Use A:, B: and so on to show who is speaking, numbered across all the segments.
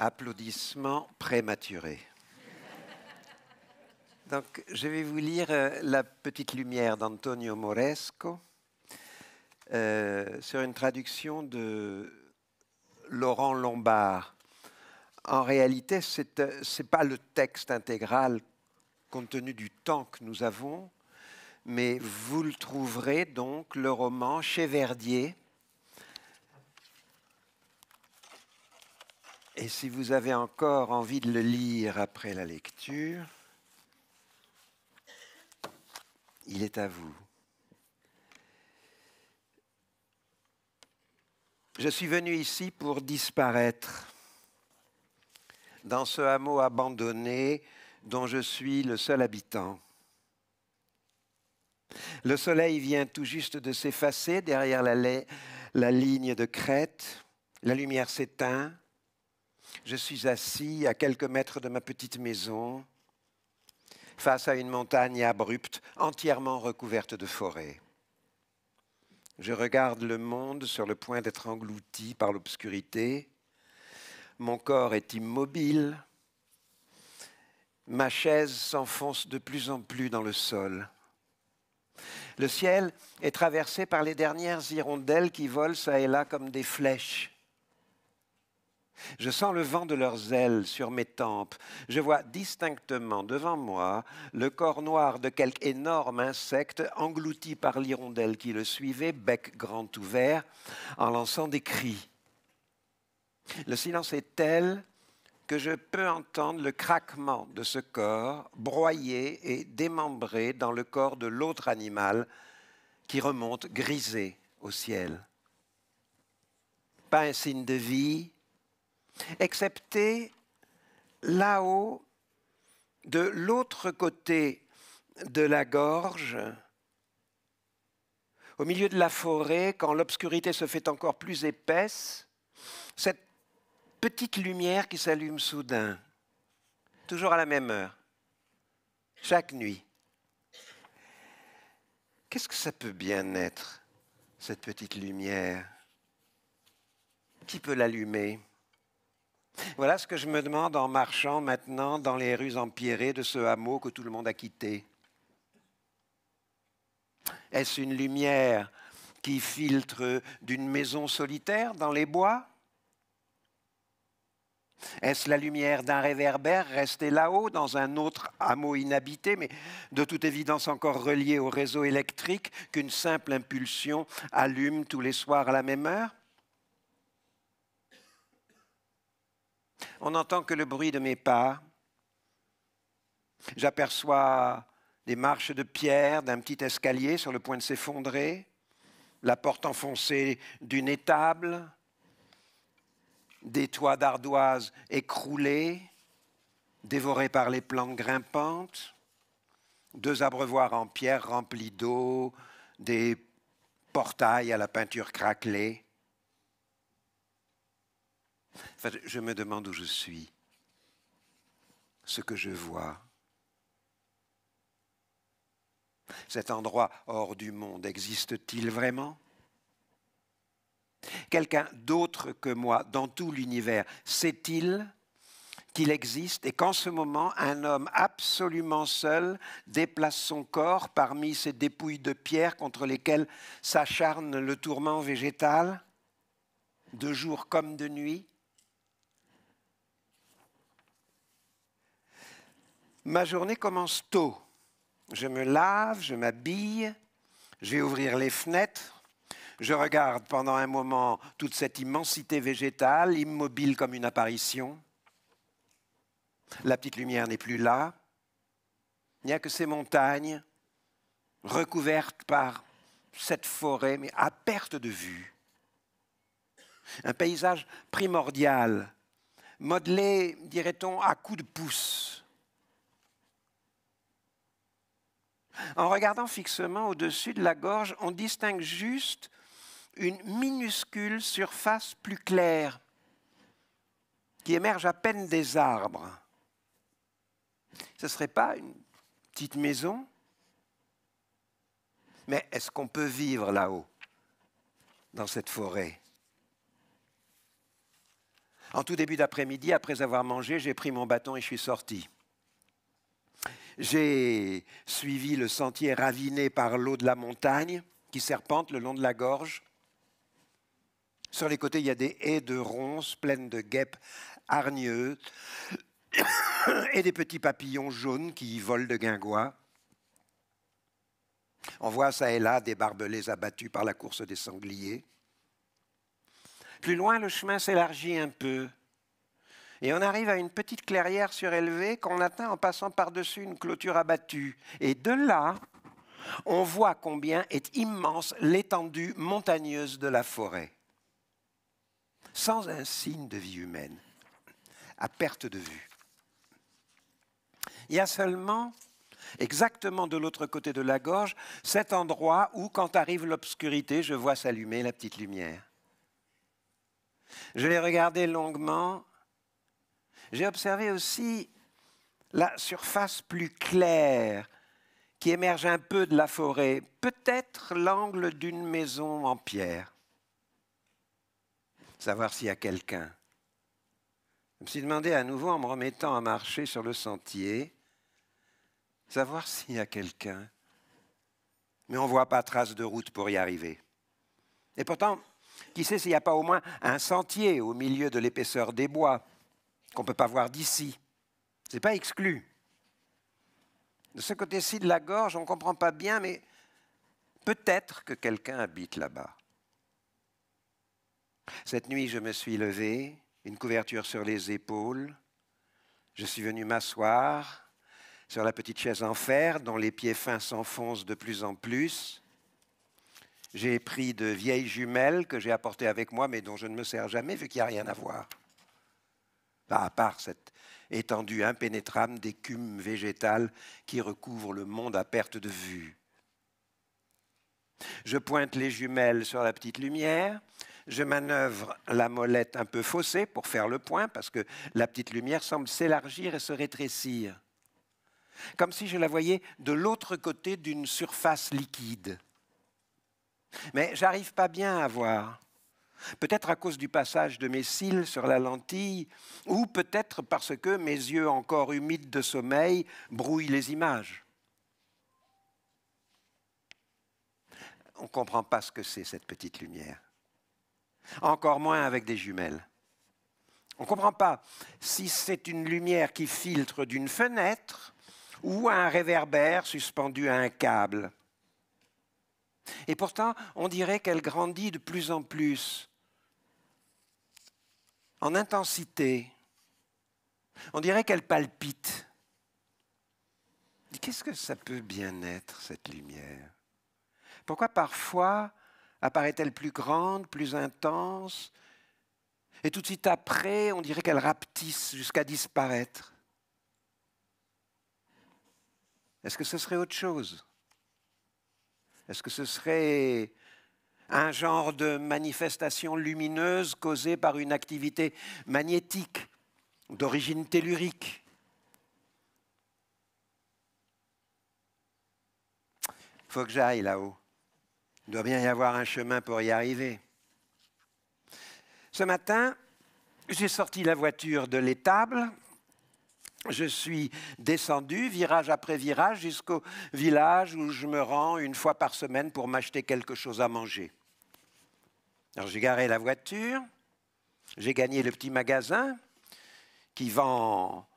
A: Applaudissements prématurés. Donc, je vais vous lire La petite lumière d'Antonio Moresco sur une traduction de Laurent Lombard. En réalité, ce n'est pas le texte intégral compte tenu du temps que nous avons, mais vous le trouverez donc, le roman, chez Verdier. Et si vous avez encore envie de le lire après la lecture, il est à vous. Je suis venu ici pour disparaître dans ce hameau abandonné dont je suis le seul habitant. Le soleil vient tout juste de s'effacer derrière la ligne de crête. La lumière s'éteint. Je suis assis à quelques mètres de ma petite maison, face à une montagne abrupte, entièrement recouverte de forêt. Je regarde le monde sur le point d'être englouti par l'obscurité. Mon corps est immobile. Ma chaise s'enfonce de plus en plus dans le sol. Le ciel est traversé par les dernières hirondelles qui volent çà et là comme des flèches. Je sens le vent de leurs ailes sur mes tempes. Je vois distinctement devant moi le corps noir de quelque énorme insecte englouti par l'hirondelle qui le suivait, bec grand ouvert, en lançant des cris. Le silence est tel que je peux entendre le craquement de ce corps broyé et démembré dans le corps de l'autre animal qui remonte grisé au ciel. Pas un signe de vie, excepté là-haut, de l'autre côté de la gorge, au milieu de la forêt, quand l'obscurité se fait encore plus épaisse, cette petite lumière qui s'allume soudain, toujours à la même heure, chaque nuit. Qu'est-ce que ça peut bien être, cette petite lumière? Qui peut l'allumer? Voilà ce que je me demande en marchant maintenant dans les rues empierrées de ce hameau que tout le monde a quitté. Est-ce une lumière qui filtre d'une maison solitaire dans les bois? Est-ce la lumière d'un réverbère resté là-haut dans un autre hameau inhabité, mais de toute évidence encore relié au réseau électrique qu'une simple impulsion allume tous les soirs à la même heure? On n'entend que le bruit de mes pas. J'aperçois des marches de pierre d'un petit escalier sur le point de s'effondrer, la porte enfoncée d'une étable, des toits d'ardoise écroulés, dévorés par les plantes grimpantes, deux abreuvoirs en pierre remplis d'eau, des portails à la peinture craquelée. Enfin, je me demande où je suis, ce que je vois. Cet endroit hors du monde existe-t-il vraiment? Quelqu'un d'autre que moi dans tout l'univers sait-il qu'il existe et qu'en ce moment, un homme absolument seul déplace son corps parmi ces dépouilles de pierre contre lesquelles s'acharne le tourment végétal, de jour comme de nuit? Ma journée commence tôt. Je me lave, je m'habille, je vais ouvrir les fenêtres, je regarde pendant un moment toute cette immensité végétale, immobile comme une apparition. La petite lumière n'est plus là. Il n'y a que ces montagnes recouvertes par cette forêt, mais à perte de vue. Un paysage primordial, modelé, dirait-on, à coups de pouce. En regardant fixement au-dessus de la gorge, on distingue juste une minuscule surface plus claire qui émerge à peine des arbres. Ce ne serait pas une petite maison? Mais est-ce qu'on peut vivre là-haut, dans cette forêt? En tout début d'après-midi, après avoir mangé, j'ai pris mon bâton et je suis sorti. J'ai suivi le sentier raviné par l'eau de la montagne qui serpente le long de la gorge. Sur les côtés, il y a des haies de ronces pleines de guêpes hargneuses et des petits papillons jaunes qui volent de guingois. On voit ça et là des barbelés abattus par la course des sangliers. Plus loin, le chemin s'élargit un peu. Et on arrive à une petite clairière surélevée qu'on atteint en passant par-dessus une clôture abattue. Et de là, on voit combien est immense l'étendue montagneuse de la forêt. Sans un signe de vie humaine, à perte de vue. Il y a seulement, exactement de l'autre côté de la gorge, cet endroit où, quand arrive l'obscurité, je vois s'allumer la petite lumière. Je l'ai regardé longuement. J'ai observé aussi la surface plus claire qui émerge un peu de la forêt, peut-être l'angle d'une maison en pierre. Savoir s'il y a quelqu'un. Je me suis demandé à nouveau en me remettant à marcher sur le sentier, savoir s'il y a quelqu'un. Mais on ne voit pas trace de route pour y arriver. Et pourtant, qui sait s'il n'y a pas au moins un sentier au milieu de l'épaisseur des bois qu'on ne peut pas voir d'ici. Ce n'est pas exclu. De ce côté-ci de la gorge, on ne comprend pas bien, mais peut-être que quelqu'un habite là-bas. Cette nuit, je me suis levé, une couverture sur les épaules. Je suis venu m'asseoir sur la petite chaise en fer dont les pieds fins s'enfoncent de plus en plus. J'ai pris de vieilles jumelles que j'ai apportées avec moi, mais dont je ne me sers jamais vu qu'il n'y a rien à voir. À part cette étendue impénétrable d'écume végétale qui recouvre le monde à perte de vue. Je pointe les jumelles sur la petite lumière, je manœuvre la molette un peu faussée pour faire le point, parce que la petite lumière semble s'élargir et se rétrécir, comme si je la voyais de l'autre côté d'une surface liquide. Mais j'arrive pas bien à voir. Peut-être à cause du passage de mes cils sur la lentille, ou peut-être parce que mes yeux encore humides de sommeil brouillent les images. On ne comprend pas ce que c'est cette petite lumière. Encore moins avec des jumelles. On ne comprend pas si c'est une lumière qui filtre d'une fenêtre ou un réverbère suspendu à un câble. Et pourtant, on dirait qu'elle grandit de plus en plus, en intensité. On dirait qu'elle palpite. Qu'est-ce que ça peut bien être, cette lumière? Pourquoi parfois apparaît-elle plus grande, plus intense, et tout de suite après, on dirait qu'elle rapetisse jusqu'à disparaître? Est-ce que ce serait autre chose? Est-ce que ce serait un genre de manifestation lumineuse causée par une activité magnétique d'origine tellurique? Il faut que j'aille là-haut. Il doit bien y avoir un chemin pour y arriver. Ce matin, j'ai sorti la voiture de l'étable. Je suis descendu, virage après virage, jusqu'au village où je me rends une fois par semaine pour m'acheter quelque chose à manger. Alors j'ai garé la voiture, j'ai gagné le petit magasin qui vend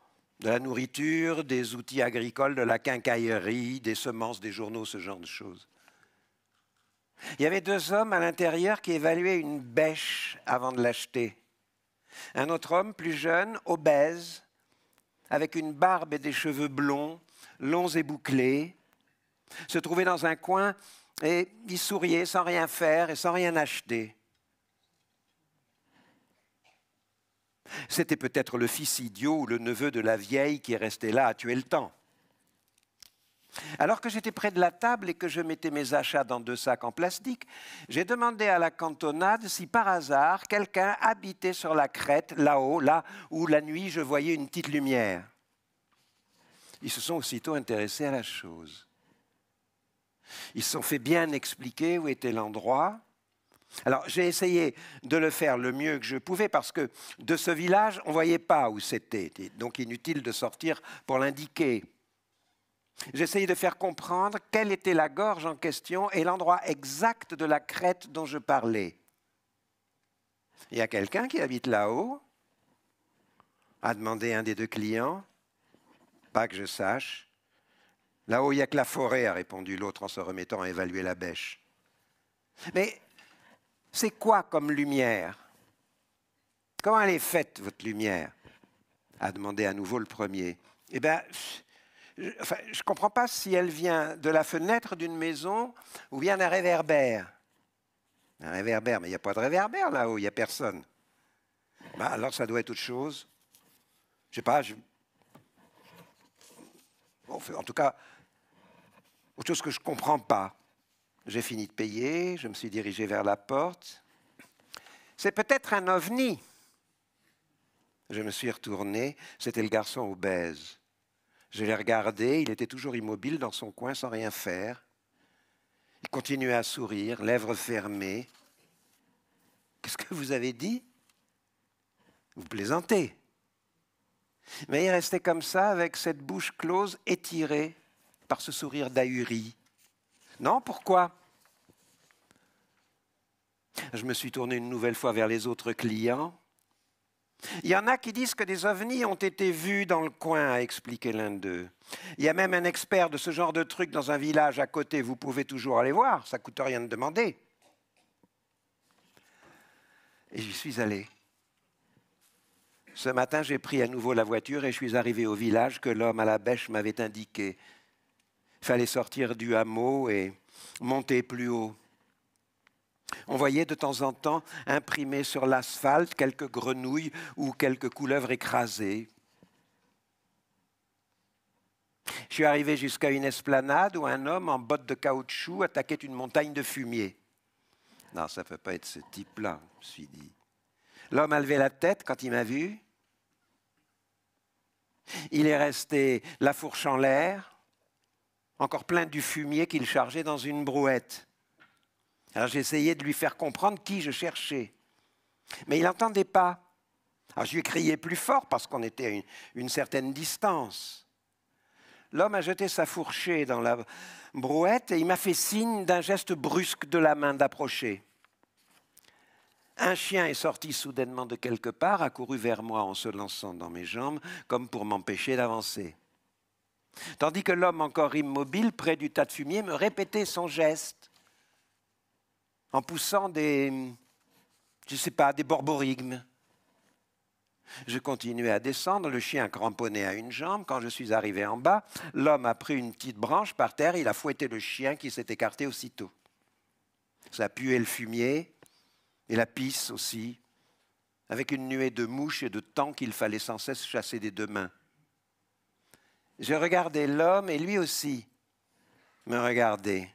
A: de la nourriture, des outils agricoles, de la quincaillerie, des semences, des journaux, ce genre de choses. Il y avait deux hommes à l'intérieur qui évaluaient une bêche avant de l'acheter. Un autre homme, plus jeune, obèse, avec une barbe et des cheveux blonds, longs et bouclés, se trouvait dans un coin et il souriait sans rien faire et sans rien acheter. C'était peut-être le fils idiot ou le neveu de la vieille qui est resté là à tuer le temps. Alors que j'étais près de la table et que je mettais mes achats dans 2 sacs en plastique, j'ai demandé à la cantonade si par hasard quelqu'un habitait sur la crête, là-haut, là où la nuit je voyais une petite lumière. Ils se sont aussitôt intéressés à la chose. Ils se sont fait bien expliquer où était l'endroit. Alors, j'ai essayé de le faire le mieux que je pouvais parce que de ce village, on ne voyait pas où c'était. Donc, inutile de sortir pour l'indiquer. J'ai essayé de faire comprendre quelle était la gorge en question et l'endroit exact de la crête dont je parlais. Il y a quelqu'un qui habite là-haut, a demandé un des deux clients. Pas que je sache. Là-haut, il n'y a que la forêt, a répondu l'autre en se remettant à évaluer la bêche. Mais c'est quoi comme lumière? Comment elle est faite, votre lumière? A demandé à nouveau le premier. Eh bien, je ne comprends pas si elle vient de la fenêtre d'une maison ou bien d'un réverbère. Un réverbère, mais il n'y a pas de réverbère là-haut, il n'y a personne. Ben, alors ça doit être autre chose. Je ne sais pas. Bon, en tout cas, autre chose que je ne comprends pas. J'ai fini de payer, je me suis dirigé vers la porte. C'est peut-être un ovni. Je me suis retourné, c'était le garçon obèse. Je l'ai regardé, il était toujours immobile dans son coin sans rien faire. Il continuait à sourire, lèvres fermées. Qu'est-ce que vous avez dit? Vous plaisantez. Mais il restait comme ça, avec cette bouche close, étirée par ce sourire d'ahuri. Non, pourquoi? Je me suis tourné une nouvelle fois vers les autres clients. Il y en a qui disent que des ovnis ont été vus dans le coin, a expliqué l'un d'eux. Il y a même un expert de ce genre de truc dans un village à côté. Vous pouvez toujours aller voir, ça ne coûte rien de demander. Et j'y suis allé. Ce matin, j'ai pris à nouveau la voiture et je suis arrivé au village que l'homme à la bêche m'avait indiqué. Il fallait sortir du hameau et monter plus haut. On voyait de temps en temps imprimées sur l'asphalte quelques grenouilles ou quelques couleuvres écrasées. Je suis arrivé jusqu'à une esplanade où un homme en bottes de caoutchouc attaquait une montagne de fumier. Non, ça ne peut pas être ce type-là, je me suis dit. L'homme a levé la tête quand il m'a vu. Il est resté la fourche en l'air, encore plein du fumier qu'il chargeait dans une brouette. Alors j'ai essayé de lui faire comprendre qui je cherchais. Mais il n'entendait pas. Alors je lui ai crié plus fort parce qu'on était à une certaine distance. L'homme a jeté sa fourchée dans la brouette et il m'a fait signe d'un geste brusque de la main d'approcher. Un chien est sorti soudainement de quelque part, a couru vers moi en se lançant dans mes jambes, comme pour m'empêcher d'avancer. Tandis que l'homme encore immobile, près du tas de fumier, me répétait son geste, en poussant des borborigmes. Je continuais à descendre, le chien cramponné à une jambe. Quand je suis arrivé en bas, l'homme a pris une petite branche par terre, il a fouetté le chien qui s'est écarté aussitôt. Ça a pué le fumier. Et la pisse aussi, avec une nuée de mouches et de temps qu'il fallait sans cesse chasser des deux mains. Je regardais l'homme et lui aussi me regardait.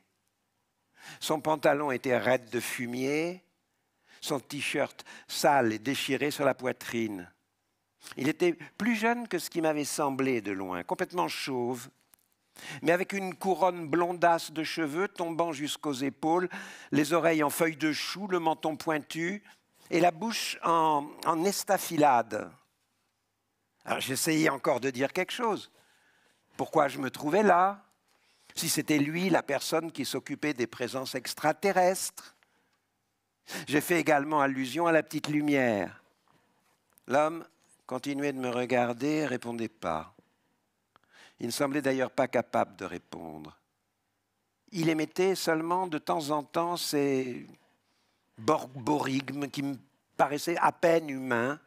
A: Son pantalon était raide de fumier, son t-shirt sale et déchiré sur la poitrine. Il était plus jeune que ce qui m'avait semblé de loin, complètement chauve, mais avec une couronne blondasse de cheveux tombant jusqu'aux épaules, les oreilles en feuilles de chou, le menton pointu et la bouche en estafilade. Alors j'essayais encore de dire quelque chose. Pourquoi je me trouvais là? Si c'était lui, la personne qui s'occupait des présences extraterrestres. J'ai fait également allusion à la petite lumière. L'homme continuait de me regarder et ne répondait pas. Il ne semblait d'ailleurs pas capable de répondre. Il émettait seulement de temps en temps ces borborigmes qui me paraissaient à peine humains,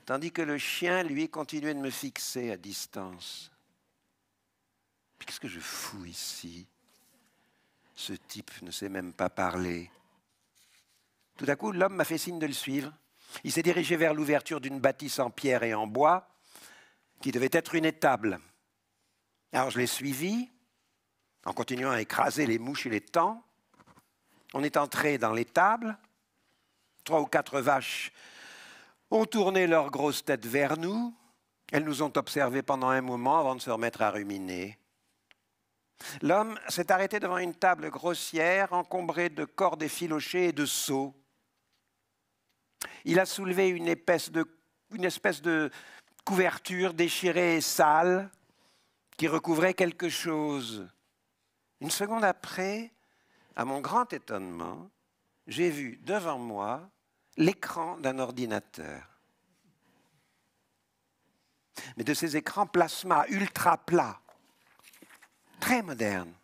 A: tandis que le chien, lui, continuait de me fixer à distance. Qu'est-ce que je fous ici? Ce type ne sait même pas parler. Tout à coup, l'homme m'a fait signe de le suivre. Il s'est dirigé vers l'ouverture d'une bâtisse en pierre et en bois, qui devait être une étable. Alors je l'ai suivi, en continuant à écraser les mouches et les taons. On est entré dans l'étable. 3 ou 4 vaches ont tourné leurs grosses têtes vers nous. Elles nous ont observés pendant un moment avant de se remettre à ruminer. L'homme s'est arrêté devant une table grossière, encombrée de cordes effilochées et de seaux. Il a soulevé une espèce de couverture déchirée et sale qui recouvrait quelque chose. Une seconde après, à mon grand étonnement, j'ai vu devant moi l'écran d'un ordinateur. Mais de ces écrans plasma ultra plats, très modernes.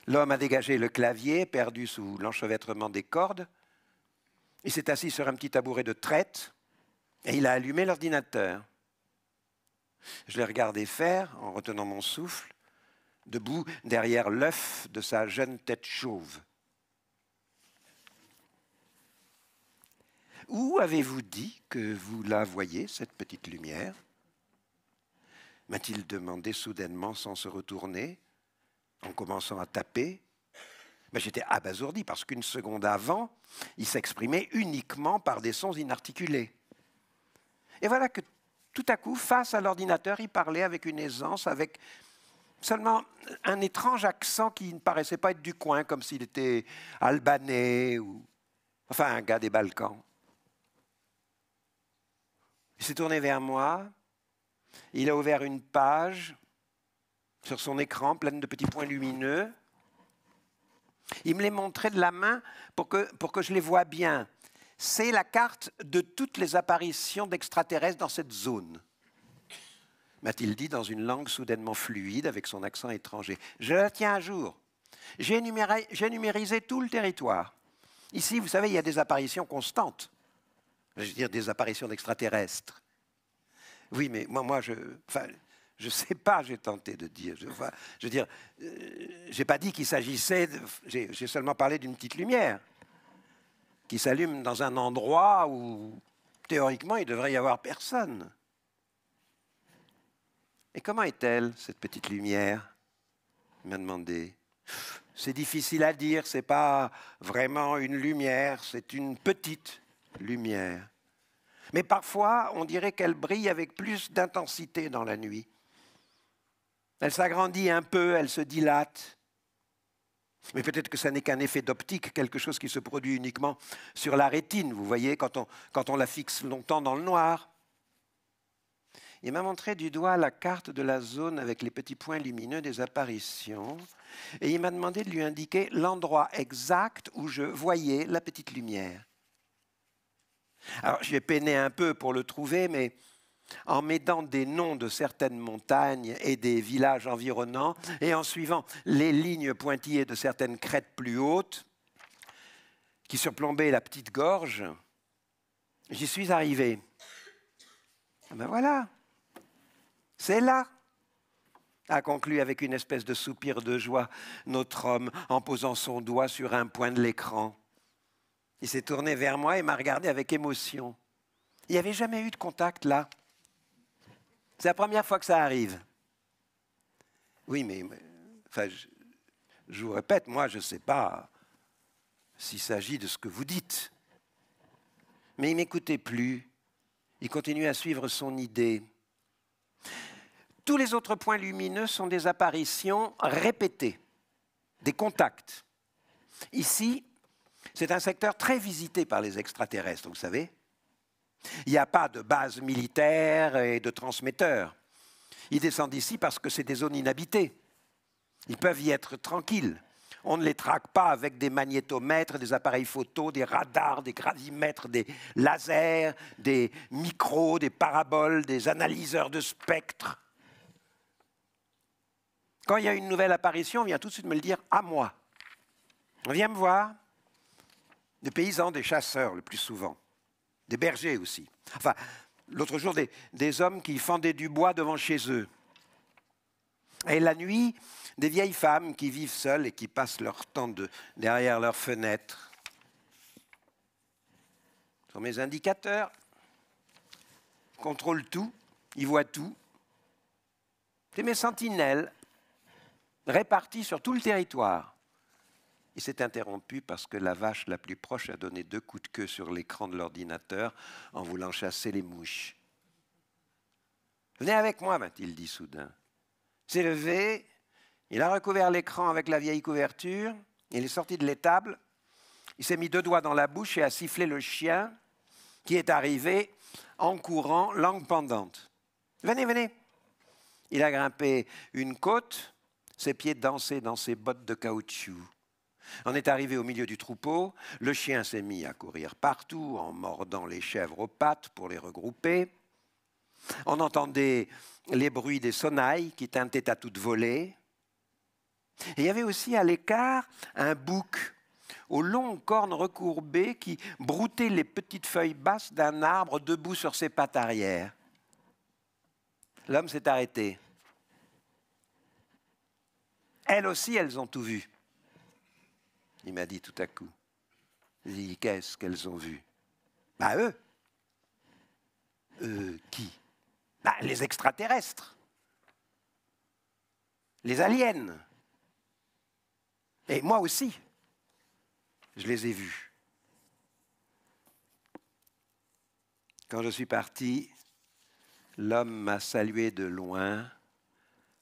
A: L'homme a dégagé le clavier, perdu sous l'enchevêtrement des cordes. Il s'est assis sur un petit tabouret de traite et il a allumé l'ordinateur. Je l'ai regardé faire en retenant mon souffle, debout derrière l'œuf de sa jeune tête chauve. Où avez-vous dit que vous la voyez, cette petite lumière? M'a-t-il demandé soudainement sans se retourner, en commençant à taper. Mais j'étais abasourdi parce qu'une seconde avant, il s'exprimait uniquement par des sons inarticulés. Et voilà que tout à coup, face à l'ordinateur, il parlait avec une aisance, avec seulement un étrange accent qui ne paraissait pas être du coin, comme s'il était albanais ou enfin un gars des Balkans. Il s'est tourné vers moi, il a ouvert une page sur son écran pleine de petits points lumineux. Il me les montrait de la main pour que je les voie bien. C'est la carte de toutes les apparitions d'extraterrestres dans cette zone, m'a-t-il dit dans une langue soudainement fluide avec son accent étranger. Je la tiens à jour. J'ai numérisé tout le territoire. Ici, vous savez, il y a des apparitions constantes. Je veux dire, des apparitions d'extraterrestres. Oui, mais moi je sais pas, j'ai tenté de dire. Je veux dire, j'ai pas dit qu'il s'agissait, j'ai seulement parlé d'une petite lumière qui s'allume dans un endroit où, théoriquement, il devrait y avoir personne. Et comment est-elle, cette petite lumière? Il m'a demandé. C'est difficile à dire, c'est pas vraiment une lumière, c'est une petite lumière. Mais parfois, on dirait qu'elle brille avec plus d'intensité dans la nuit. Elle s'agrandit un peu, elle se dilate. Mais peut-être que ça n'est qu'un effet d'optique, quelque chose qui se produit uniquement sur la rétine, vous voyez, quand on la fixe longtemps dans le noir. Il m'a montré du doigt la carte de la zone avec les petits points lumineux des apparitions et il m'a demandé de lui indiquer l'endroit exact où je voyais la petite lumière. Alors, j'ai peiné un peu pour le trouver, mais en m'aidant des noms de certaines montagnes et des villages environnants, et en suivant les lignes pointillées de certaines crêtes plus hautes, qui surplombaient la petite gorge, j'y suis arrivé. Ben voilà, c'est là, a conclu avec une espèce de soupir de joie notre homme en posant son doigt sur un point de l'écran. Il s'est tourné vers moi et m'a regardé avec émotion. Il n'y avait jamais eu de contact là. C'est la première fois que ça arrive. Oui, mais enfin, je vous répète, moi, je ne sais pas s'il s'agit de ce que vous dites. Mais il ne m'écoutait plus. Il continuait à suivre son idée. Tous les autres points lumineux sont des apparitions répétées, des contacts. Ici, c'est un secteur très visité par les extraterrestres, vous savez. Il n'y a pas de base militaire et de transmetteurs. Ils descendent ici parce que c'est des zones inhabitées. Ils peuvent y être tranquilles. On ne les traque pas avec des magnétomètres, des appareils photo, des radars, des gravimètres, des lasers, des micros, des paraboles, des analyseurs de spectres. Quand il y a une nouvelle apparition, on vient tout de suite me le dire à moi. On vient me voir. Des paysans, des chasseurs le plus souvent. Des bergers aussi. Enfin, l'autre jour, des hommes qui fendaient du bois devant chez eux. Et la nuit, des vieilles femmes qui vivent seules et qui passent leur temps derrière leurs fenêtres. Ce sont mes indicateurs. Ils contrôlent tout, ils voient tout. C'est mes sentinelles réparties sur tout le territoire. Il s'est interrompu parce que la vache la plus proche a donné 2 coups de queue sur l'écran de l'ordinateur en voulant chasser les mouches. « Venez avec moi, m'a-t-il dit soudain. » Il s'est levé, Il a recouvert l'écran avec la vieille couverture, il est sorti de l'étable, il s'est mis 2 doigts dans la bouche et a sifflé le chien qui est arrivé en courant, langue pendante. « Venez, venez !» Il a grimpé une côte, ses pieds dansaient dans ses bottes de caoutchouc. On est arrivé au milieu du troupeau, le chien s'est mis à courir partout en mordant les chèvres aux pattes pour les regrouper. On entendait les bruits des sonnailles qui tintaient à toute volée. Et il y avait aussi à l'écart un bouc aux longues cornes recourbées qui broutait les petites feuilles basses d'un arbre debout sur ses pattes arrière. L'homme s'est arrêté. Elles aussi, elles ont tout vu. Il m'a dit tout à coup. J'ai dit, qu'est-ce qu'elles ont vu? Bah eux. Qui? Bah, les extraterrestres. Les aliens. Et moi aussi. Je les ai vus. Quand je suis parti, l'homme m'a salué de loin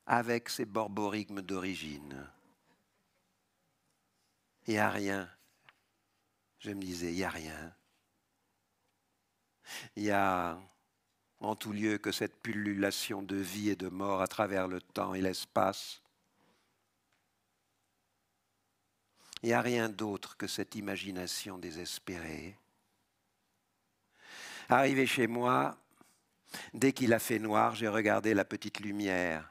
A: avec ses borborigmes d'origine. Il n'y a rien. Je me disais, il n'y a rien. Il y a en tout lieu que cette pullulation de vie et de mort à travers le temps et l'espace. Il n'y a rien d'autre que cette imagination désespérée. Arrivé chez moi, dès qu'il a fait noir, j'ai regardé la petite lumière.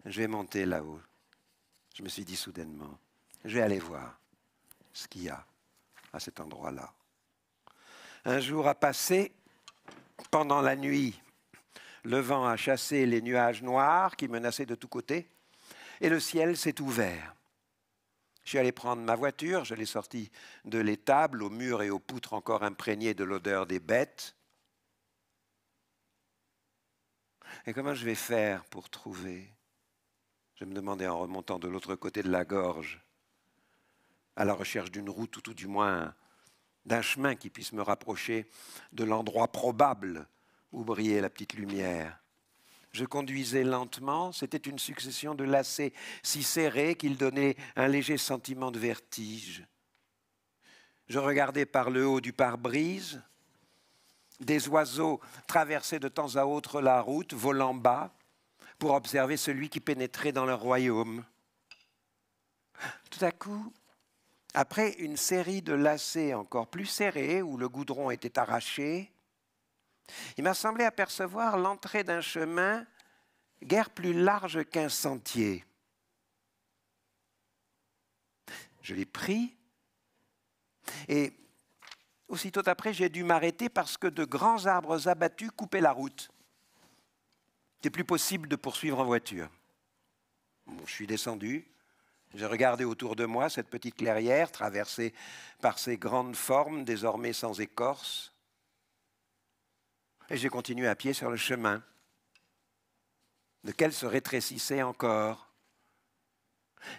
A: Je vais monter là-haut. Je me suis dit soudainement, je vais aller voir ce qu'il y a à cet endroit-là. Un jour a passé, pendant la nuit, le vent a chassé les nuages noirs qui menaçaient de tous côtés et le ciel s'est ouvert. Je suis allé prendre ma voiture, je l'ai sortie de l'étable, aux murs et aux poutres encore imprégnées de l'odeur des bêtes. Et comment je vais faire pour trouver? Je me demandais en remontant de l'autre côté de la gorge, à la recherche d'une route ou tout du moins d'un chemin qui puisse me rapprocher de l'endroit probable où brillait la petite lumière. Je conduisais lentement, c'était une succession de lacets si serrés qu'ils donnaient un léger sentiment de vertige. Je regardais par le haut du pare-brise, des oiseaux traversaient de temps à autre la route, volant bas, pour observer celui qui pénétrait dans leur royaume. Tout à coup, après une série de lacets encore plus serrés, où le goudron était arraché, il m'a semblé apercevoir l'entrée d'un chemin guère plus large qu'un sentier. Je l'ai pris et aussitôt après, j'ai dû m'arrêter parce que de grands arbres abattus coupaient la route. Il n'était plus possible de poursuivre en voiture. Bon, je suis descendu, j'ai regardé autour de moi cette petite clairière traversée par ces grandes formes désormais sans écorce. Et j'ai continué à pied sur le chemin, lequel se rétrécissait encore.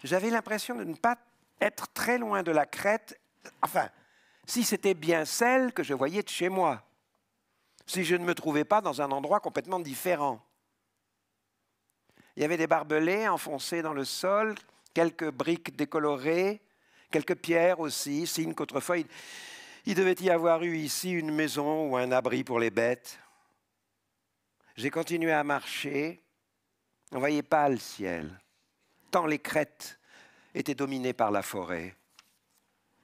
A: J'avais l'impression de ne pas être très loin de la crête, enfin, si c'était bien celle que je voyais de chez moi, si je ne me trouvais pas dans un endroit complètement différent. Il y avait des barbelés enfoncés dans le sol, quelques briques décolorées, quelques pierres aussi, signe qu'autrefois il devait y avoir eu ici une maison ou un abri pour les bêtes. J'ai continué à marcher. On ne voyait pas le ciel, tant les crêtes étaient dominées par la forêt.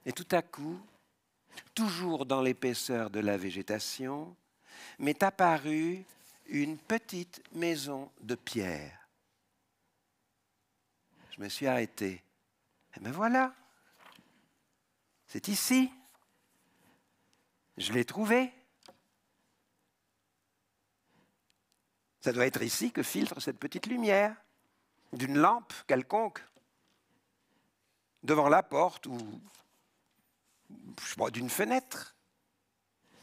A: Et tout à coup, toujours dans l'épaisseur de la végétation, m'est apparue une petite maison de pierre. Je me suis arrêté. Et me voilà. C'est ici. Je l'ai trouvée. Ça doit être ici que filtre cette petite lumière, d'une lampe quelconque, devant la porte ou je crois, d'une fenêtre.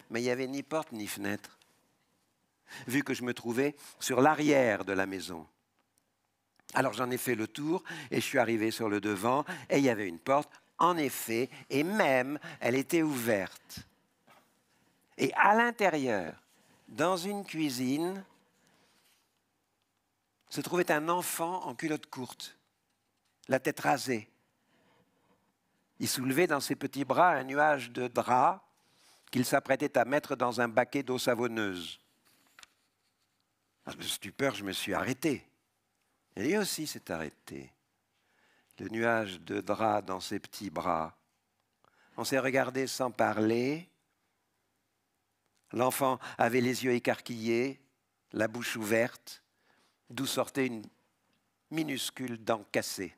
A: Mais il n'y avait ni porte ni fenêtre, vu que je me trouvais sur l'arrière de la maison. Alors j'en ai fait le tour et je suis arrivé sur le devant et il y avait une porte, en effet, et même elle était ouverte. Et à l'intérieur, dans une cuisine, se trouvait un enfant en culotte courte, la tête rasée. Il soulevait dans ses petits bras un nuage de drap qu'il s'apprêtait à mettre dans un baquet d'eau savonneuse. De stupeur, je me suis arrêté. Et lui aussi s'est arrêté. Le nuage de drap dans ses petits bras. On s'est regardé sans parler. L'enfant avait les yeux écarquillés, la bouche ouverte, d'où sortait une minuscule dent cassée.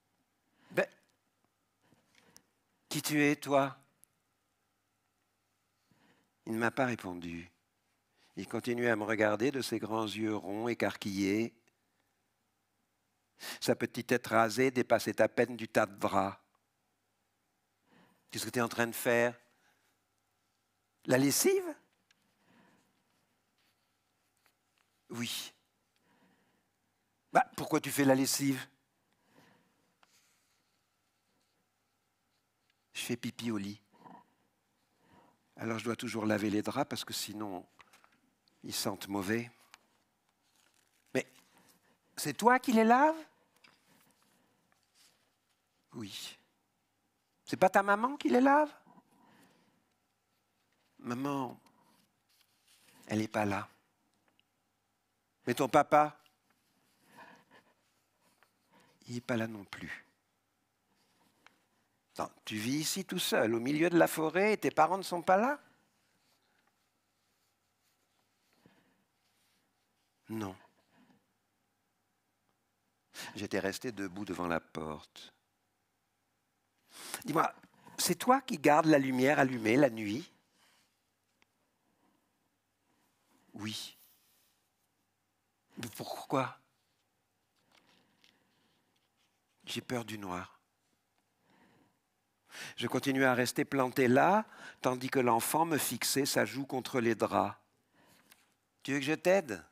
A: « Ben, qui tu es, toi ?» Il ne m'a pas répondu. Il continuait à me regarder de ses grands yeux ronds, écarquillés. Sa petite tête rasée dépassait à peine du tas de draps. « Qu'est-ce que tu es en train de faire? La lessive ?» « Oui. »« Bah, pourquoi tu fais la lessive ?»« Je fais pipi au lit. Alors je dois toujours laver les draps parce que sinon ils sentent mauvais. »« Mais c'est toi qui les laves ?»« Oui. »« C'est pas ta maman qui les lave ?»« Maman, elle n'est pas là. » Mais ton papa, il n'est pas là non plus. Non, tu vis ici tout seul, au milieu de la forêt, et tes parents ne sont pas là? Non. J'étais resté debout devant la porte. Dis-moi, c'est toi qui gardes la lumière allumée la nuit? Oui. Mais pourquoi? J'ai peur du noir. Je continuais à rester planté là, tandis que l'enfant me fixait sa joue contre les draps. Tu veux que je t'aide?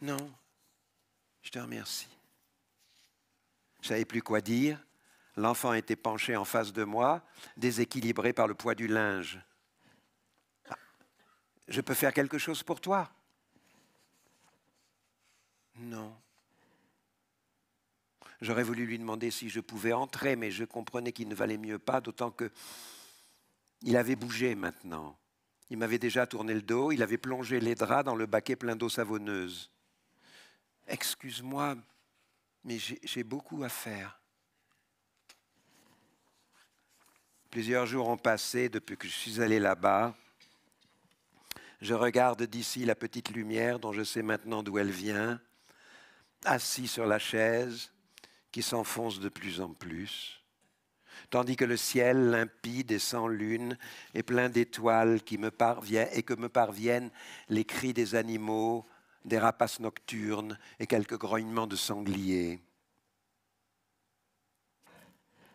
A: Non, je te remercie. Je ne savais plus quoi dire. L'enfant était penché en face de moi, déséquilibré par le poids du linge. Ah, je peux faire quelque chose pour toi? Non. J'aurais voulu lui demander si je pouvais entrer, mais je comprenais qu'il ne valait mieux pas, d'autant qu'il avait bougé maintenant. Il m'avait déjà tourné le dos, il avait plongé les draps dans le baquet plein d'eau savonneuse. « Excuse-moi, mais j'ai beaucoup à faire. » Plusieurs jours ont passé depuis que je suis allé là-bas. Je regarde d'ici la petite lumière dont je sais maintenant d'où elle vient, assis sur la chaise, qui s'enfonce de plus en plus, tandis que le ciel limpide et sans lune est plein d'étoiles qui me parviennent et que me parviennent les cris des animaux, des rapaces nocturnes et quelques grognements de sangliers.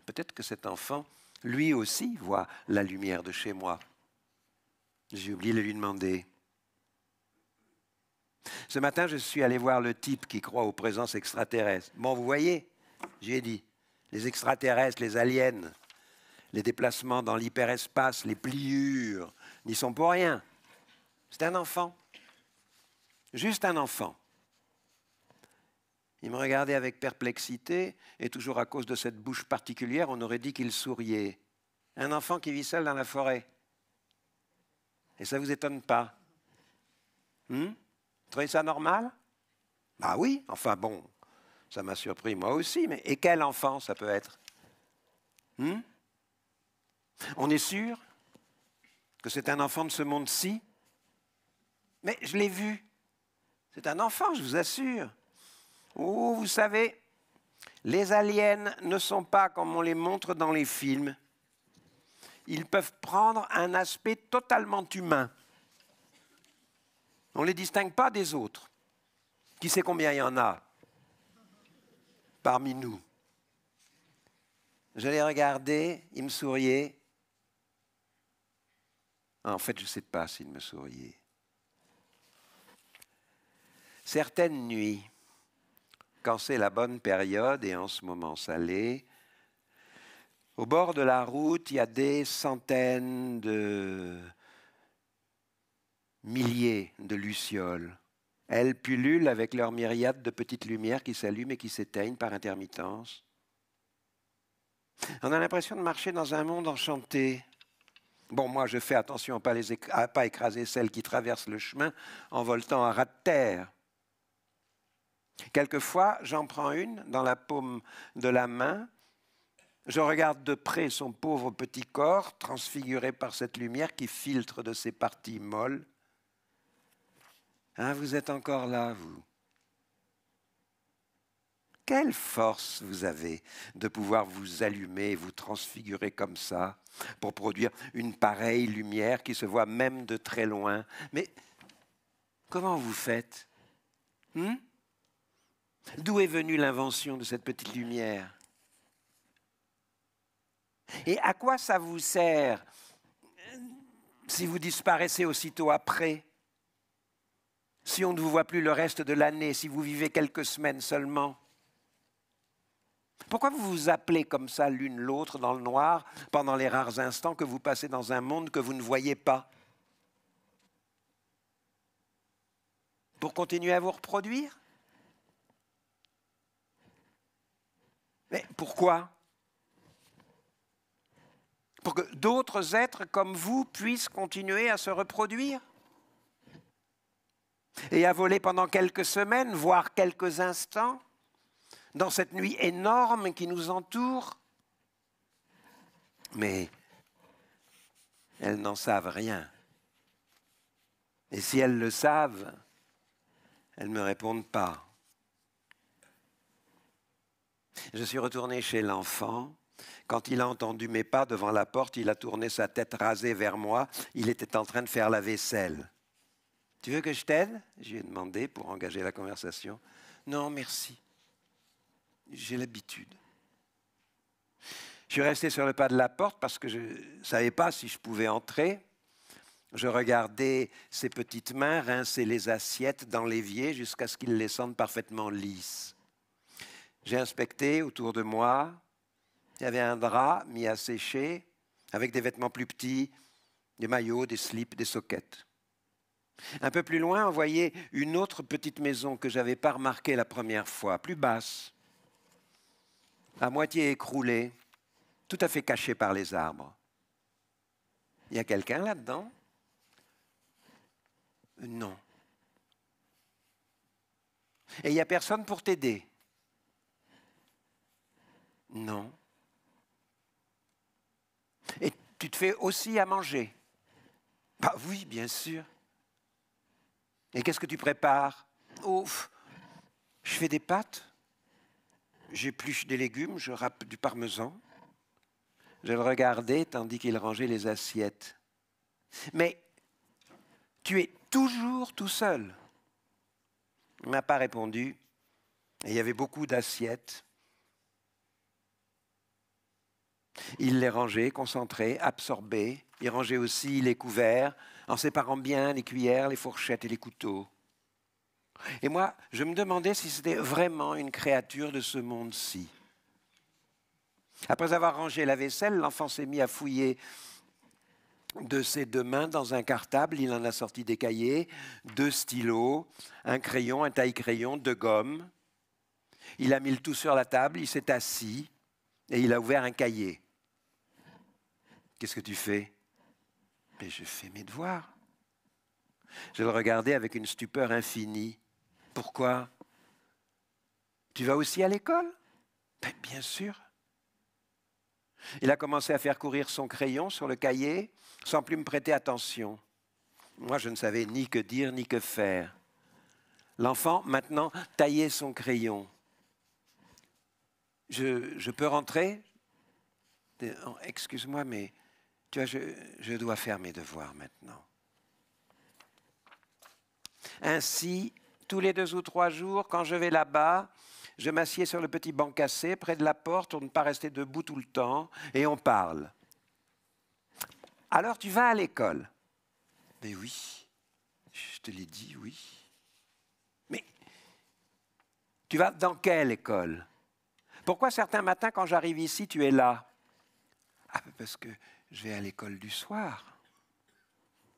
A: Peut-être que cet enfant, lui aussi, voit la lumière de chez moi. J'ai oublié de lui demander. Ce matin, je suis allé voir le type qui croit aux présences extraterrestres. Bon, vous voyez, j'ai dit, les extraterrestres, les aliens, les déplacements dans l'hyperespace, les pliures, n'y sont pour rien. C'est un enfant. Juste un enfant. Il me regardait avec perplexité, et toujours à cause de cette bouche particulière, on aurait dit qu'il souriait. Un enfant qui vit seul dans la forêt. Et ça ne vous étonne pas? Vous trouvez ça normal? Bah oui, enfin bon, ça m'a surpris moi aussi, mais et quel enfant ça peut être? On est sûr que c'est un enfant de ce monde-ci? Mais je l'ai vu. C'est un enfant, je vous assure. Oh, vous savez, les aliens ne sont pas comme on les montre dans les films. Ils peuvent prendre un aspect totalement humain. On ne les distingue pas des autres. Qui sait combien il y en a parmi nous? Je les regardais, ils me souriaient. En fait, je ne sais pas s'ils me souriaient. Certaines nuits, quand c'est la bonne période, et en ce moment ça l'est, au bord de la route, il y a des centaines de milliers de lucioles Elles pullulent avec leur myriade de petites lumières qui s'allument et qui s'éteignent par intermittence. On a l'impression de marcher dans un monde enchanté. Bon, moi, je fais attention à ne pas écraser celles qui traversent le chemin en voltant à ras de terre. Quelquefois, j'en prends une dans la paume de la main. Je regarde de près son pauvre petit corps, transfiguré par cette lumière qui filtre de ses parties molles. Hein, vous êtes encore là, vous. Quelle force vous avez de pouvoir vous allumer et vous transfigurer comme ça pour produire une pareille lumière qui se voit même de très loin. Mais comment vous faites? D'où est venue l'invention de cette petite lumière? Et à quoi ça vous sert si vous disparaissez aussitôt après? Si on ne vous voit plus le reste de l'année, si vous vivez quelques semaines seulement? Pourquoi vous vous appelez comme ça l'une l'autre dans le noir pendant les rares instants que vous passez dans un monde que vous ne voyez pas? Pour continuer à vous reproduire? Mais pourquoi? Pour que d'autres êtres comme vous puissent continuer à se reproduire? Et à voler pendant quelques semaines, voire quelques instants, dans cette nuit énorme qui nous entoure? Mais elles n'en savent rien. Et si elles le savent, elles ne me répondent pas. Je suis retourné chez l'enfant. Quand il a entendu mes pas devant la porte, il a tourné sa tête rasée vers moi. Il était en train de faire la vaisselle. « Tu veux que je t'aide ?» Je lui ai demandé pour engager la conversation. « Non, merci. J'ai l'habitude. » Je suis resté sur le pas de la porte parce que je ne savais pas si je pouvais entrer. Je regardais ses petites mains rincer les assiettes dans l'évier jusqu'à ce qu'il les sente parfaitement lisses. J'ai inspecté autour de moi. Il y avait un drap mis à sécher avec des vêtements plus petits, des maillots, des slips, des soquettes. Un peu plus loin, on voyait une autre petite maison que je n'avais pas remarquée la première fois, plus basse, à moitié écroulée, tout à fait cachée par les arbres. Il y a quelqu'un là-dedans? Non. Et il n'y a personne pour t'aider? Non. Et tu te fais aussi à manger? Bah oui, bien sûr. Et qu'est-ce que tu prépares? Oh, je fais des pâtes, j'épluche des légumes, je râpe du parmesan. Je le regardais tandis qu'il rangeait les assiettes. Mais tu es toujours tout seul. Il ne m'a pas répondu. Et il y avait beaucoup d'assiettes. Il les rangeait, concentré, absorbé. Il rangeait aussi les couverts, en séparant bien les cuillères, les fourchettes et les couteaux. Et moi, je me demandais si c'était vraiment une créature de ce monde-ci. Après avoir rangé la vaisselle, l'enfant s'est mis à fouiller de ses deux mains dans un cartable. Il en a sorti des cahiers, 2 stylos, un crayon, un taille-crayon, 2 gommes. Il a mis le tout sur la table, il s'est assis et il a ouvert un cahier. Qu'est-ce que tu fais? Mais je fais mes devoirs. Je le regardais avec une stupeur infinie. Pourquoi? Tu vas aussi à l'école? Ben, bien sûr. Il a commencé à faire courir son crayon sur le cahier sans plus me prêter attention. Moi, je ne savais ni que dire ni que faire. L'enfant, maintenant, taillait son crayon. Je peux rentrer? Excuse-moi, mais tu vois, je dois faire mes devoirs maintenant. Ainsi, tous les 2 ou 3 jours, quand je vais là-bas, je m'assieds sur le petit banc cassé près de la porte pour ne pas rester debout tout le temps, et on parle. Alors tu vas à l'école? Mais oui, je te l'ai dit, oui. Mais tu vas dans quelle école? Pourquoi certains matins, quand j'arrive ici, tu es là? Ah, parce que je vais à l'école du soir.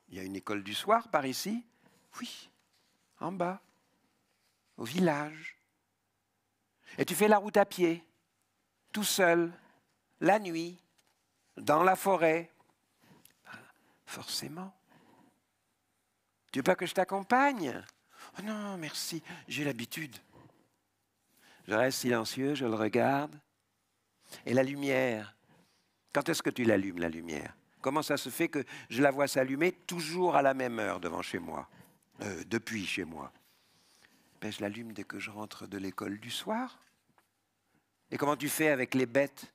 A: Il y a une école du soir par ici? Oui, en bas. au village. Et tu fais la route à pied, tout seul, la nuit, dans la forêt. Forcément. Tu veux pas que je t'accompagne? Oh non, merci, j'ai l'habitude. Je reste silencieux, je le regarde. Et la lumière, quand est-ce que tu l'allumes, la lumière? Comment ça se fait que je la vois s'allumer toujours à la même heure devant chez moi, depuis chez moi? Ben, je l'allume dès que je rentre de l'école du soir. Et comment tu fais avec les bêtes?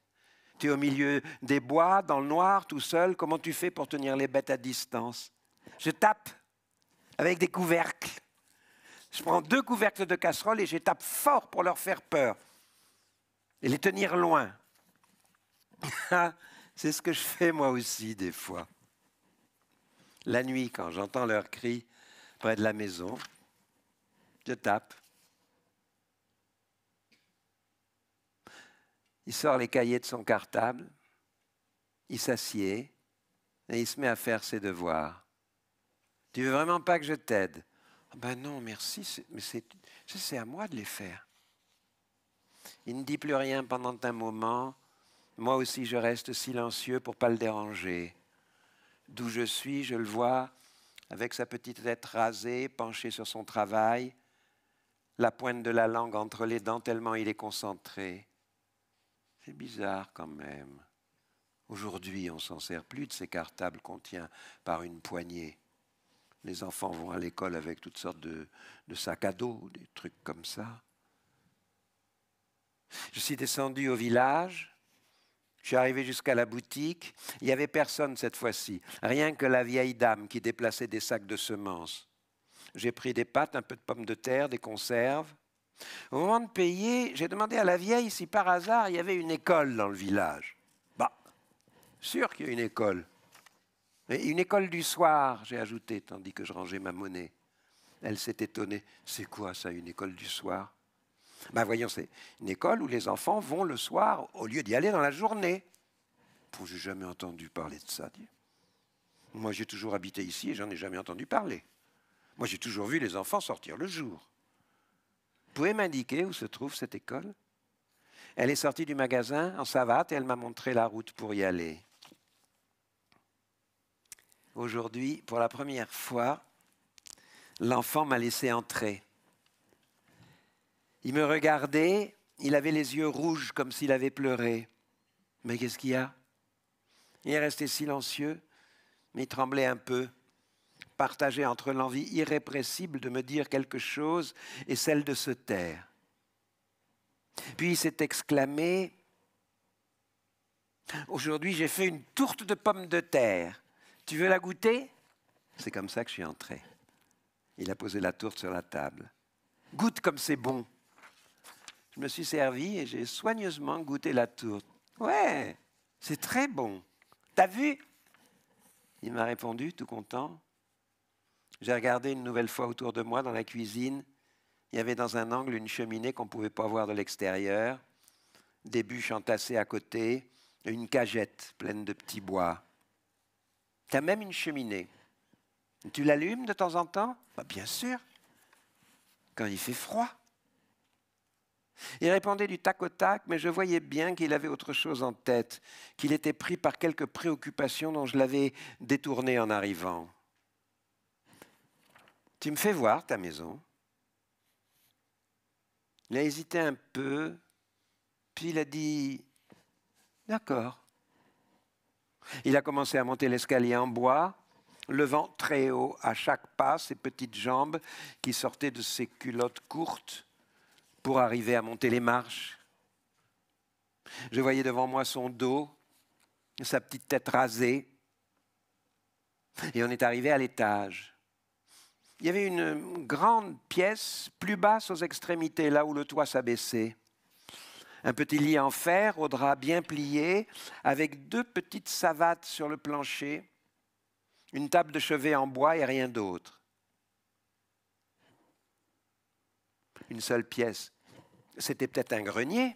A: Tu es au milieu des bois, dans le noir, tout seul. Comment tu fais pour tenir les bêtes à distance? Je tape avec des couvercles. Je prends 2 couvercles de casserole et je tape fort pour leur faire peur. Et les tenir loin. C'est ce que je fais moi aussi des fois. La nuit, quand j'entends leurs cris près de la maison, je tape. Il sort les cahiers de son cartable, il s'assied et il se met à faire ses devoirs. Tu veux vraiment pas que je t'aide? Oh ben non, merci, mais c'est à moi de les faire. Il ne dit plus rien pendant un moment. Moi aussi, je reste silencieux pour ne pas le déranger. D'où je suis, je le vois, avec sa petite tête rasée, penché sur son travail, la pointe de la langue entre les dents tellement il est concentré. C'est bizarre quand même. Aujourd'hui, on ne s'en sert plus de ces cartables qu'on tient par une poignée. Les enfants vont à l'école avec toutes sortes de sacs à dos, des trucs comme ça. Je suis descendu au village. Je suis arrivé jusqu'à la boutique. Il n'y avait personne cette fois-ci, rien que la vieille dame qui déplaçait des sacs de semences. J'ai pris des pâtes, un peu de pommes de terre, des conserves. Au moment de payer, j'ai demandé à la vieille si par hasard il y avait une école dans le village. Bah, sûr qu'il y a une école. Et une école du soir, j'ai ajouté, tandis que je rangeais ma monnaie. Elle s'est étonnée. C'est quoi ça, une école du soir? Ben voyons, c'est une école où les enfants vont le soir au lieu d'y aller dans la journée. Je n'ai jamais entendu parler de ça. Moi, j'ai toujours habité ici et j'en ai jamais entendu parler. Moi, j'ai toujours vu les enfants sortir le jour. Vous pouvez m'indiquer où se trouve cette école? Elle est sortie du magasin en savate et elle m'a montré la route pour y aller. Aujourd'hui, pour la première fois, l'enfant m'a laissé entrer. Il me regardait, il avait les yeux rouges comme s'il avait pleuré. Mais qu'est-ce qu'il y a? Il est resté silencieux, mais il tremblait un peu, partagé entre l'envie irrépressible de me dire quelque chose et celle de se taire. Puis il s'est exclamé « Aujourd'hui, j'ai fait une tourte de pommes de terre. Tu veux la goûter ?» C'est comme ça que je suis entré. Il a posé la tourte sur la table. « Goûte comme c'est bon !» Je me suis servi et j'ai soigneusement goûté la tourte. « Ouais, c'est très bon. T'as vu ?» Il m'a répondu, tout content. J'ai regardé une nouvelle fois autour de moi dans la cuisine. Il y avait dans un angle une cheminée qu'on ne pouvait pas voir de l'extérieur, des bûches entassées à côté, et une cagette pleine de petits bois. Tu as même une cheminée. Tu l'allumes de temps en temps? Bah, bien sûr, quand il fait froid. Il répondait du tac au tac, mais je voyais bien qu'il avait autre chose en tête, qu'il était pris par quelques préoccupations dont je l'avais détourné en arrivant. Tu me fais voir ta maison? Il a hésité un peu, puis il a dit « D'accord ». Il a commencé à monter l'escalier en bois, levant très haut à chaque pas ses petites jambes qui sortaient de ses culottes courtes pour arriver à monter les marches. Je voyais devant moi son dos, sa petite tête rasée, et on est arrivé à l'étage. Il y avait une grande pièce, plus basse aux extrémités, là où le toit s'abaissait. Un petit lit en fer, au drap bien plié, avec 2 petites savates sur le plancher, une table de chevet en bois et rien d'autre. Une seule pièce. C'était peut-être un grenier.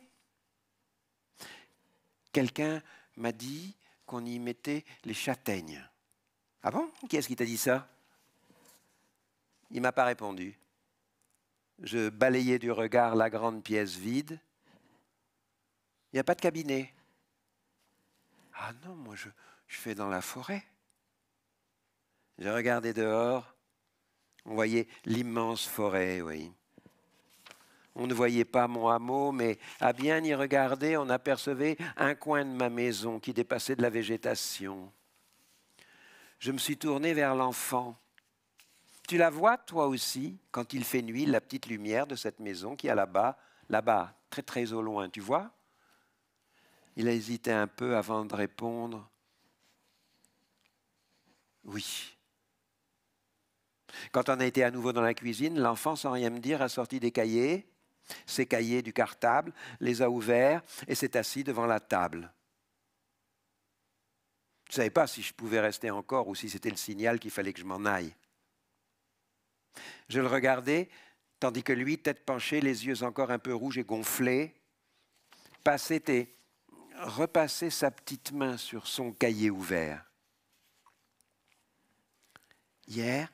A: Quelqu'un m'a dit qu'on y mettait les châtaignes. Ah bon? Qui est-ce qui t'a dit ça? Il ne m'a pas répondu. Je balayais du regard la grande pièce vide. Il n'y a pas de cabinet. Ah non, moi je fais dans la forêt. J'ai regardé dehors. On voyait l'immense forêt, oui. On ne voyait pas mon hameau, mais à bien y regarder, on apercevait un coin de ma maison qui dépassait de la végétation. Je me suis tourné vers l'enfant. Tu la vois, toi aussi, quand il fait nuit, la petite lumière de cette maison qui est là-bas, très très au loin, tu vois? Il a hésité un peu avant de répondre. Oui. Quand on a été à nouveau dans la cuisine, l'enfant, sans rien me dire, a sorti des cahiers, ses cahiers du cartable, les a ouverts et s'est assis devant la table. Je ne savais pas si je pouvais rester encore ou si c'était le signal qu'il fallait que je m'en aille. Je le regardais, tandis que lui, tête penchée, les yeux encore un peu rouges et gonflés, passait et repassait sa petite main sur son cahier ouvert. Hier,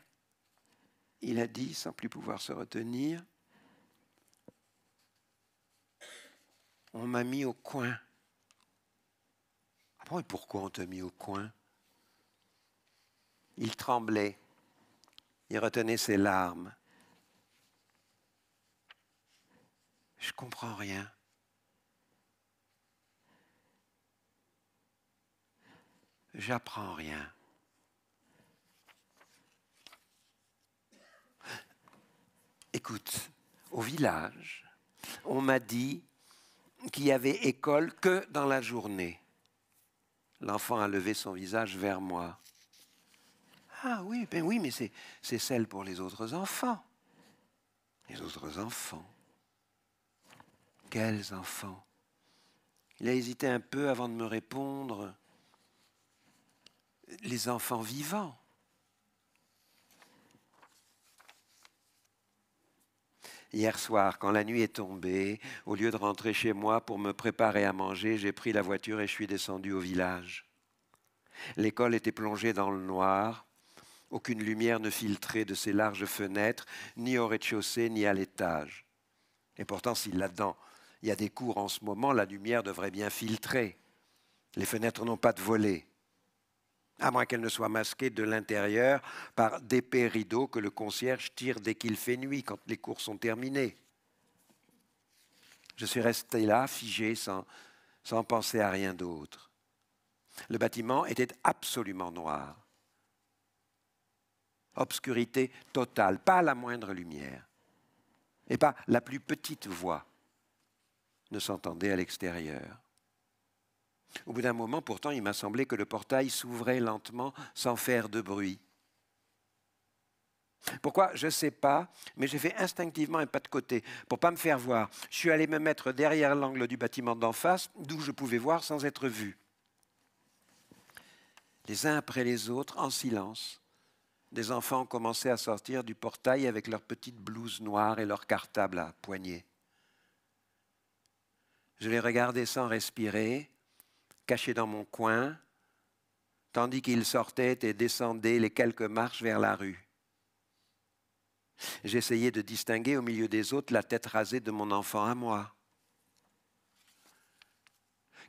A: il a dit, sans plus pouvoir se retenir, on m'a mis au coin. Ah bon, et pourquoi on t'a mis au coin? Il tremblait. Il retenait ses larmes. Je comprends rien. J'apprends rien. Écoute, au village, on m'a dit qu'il y avait école que dans la journée. L'enfant a levé son visage vers moi. Ah oui, ben oui, mais c'est celle pour les autres enfants. Les autres enfants. Quels enfants? Il a hésité un peu avant de me répondre. Les enfants vivants. Hier soir, quand la nuit est tombée, au lieu de rentrer chez moi pour me préparer à manger, j'ai pris la voiture et je suis descendu au village. L'école était plongée dans le noir. Aucune lumière ne filtrait de ses larges fenêtres, ni au rez-de-chaussée, ni à l'étage. Et pourtant, si là-dedans, il y a des cours en ce moment, la lumière devrait bien filtrer. Les fenêtres n'ont pas de volets, à moins qu'elles ne soient masquées de l'intérieur par d'épais rideaux que le concierge tire dès qu'il fait nuit, quand les cours sont terminés. Je suis resté là, figé, sans penser à rien d'autre. Le bâtiment était absolument noir. Obscurité totale, pas la moindre lumière. Et pas la plus petite voix ne s'entendait à l'extérieur. Au bout d'un moment, pourtant, il m'a semblé que le portail s'ouvrait lentement sans faire de bruit. Pourquoi? Je ne sais pas, mais j'ai fait instinctivement un pas de côté pour ne pas me faire voir. Je suis allé me mettre derrière l'angle du bâtiment d'en face, d'où je pouvais voir sans être vu. Les uns après les autres, en silence, des enfants ont commencé à sortir du portail avec leurs petites blouses noires et leurs cartables à poignée. Je les regardais sans respirer, cachés dans mon coin, tandis qu'ils sortaient et descendaient les quelques marches vers la rue. J'essayais de distinguer au milieu des autres la tête rasée de mon enfant à moi.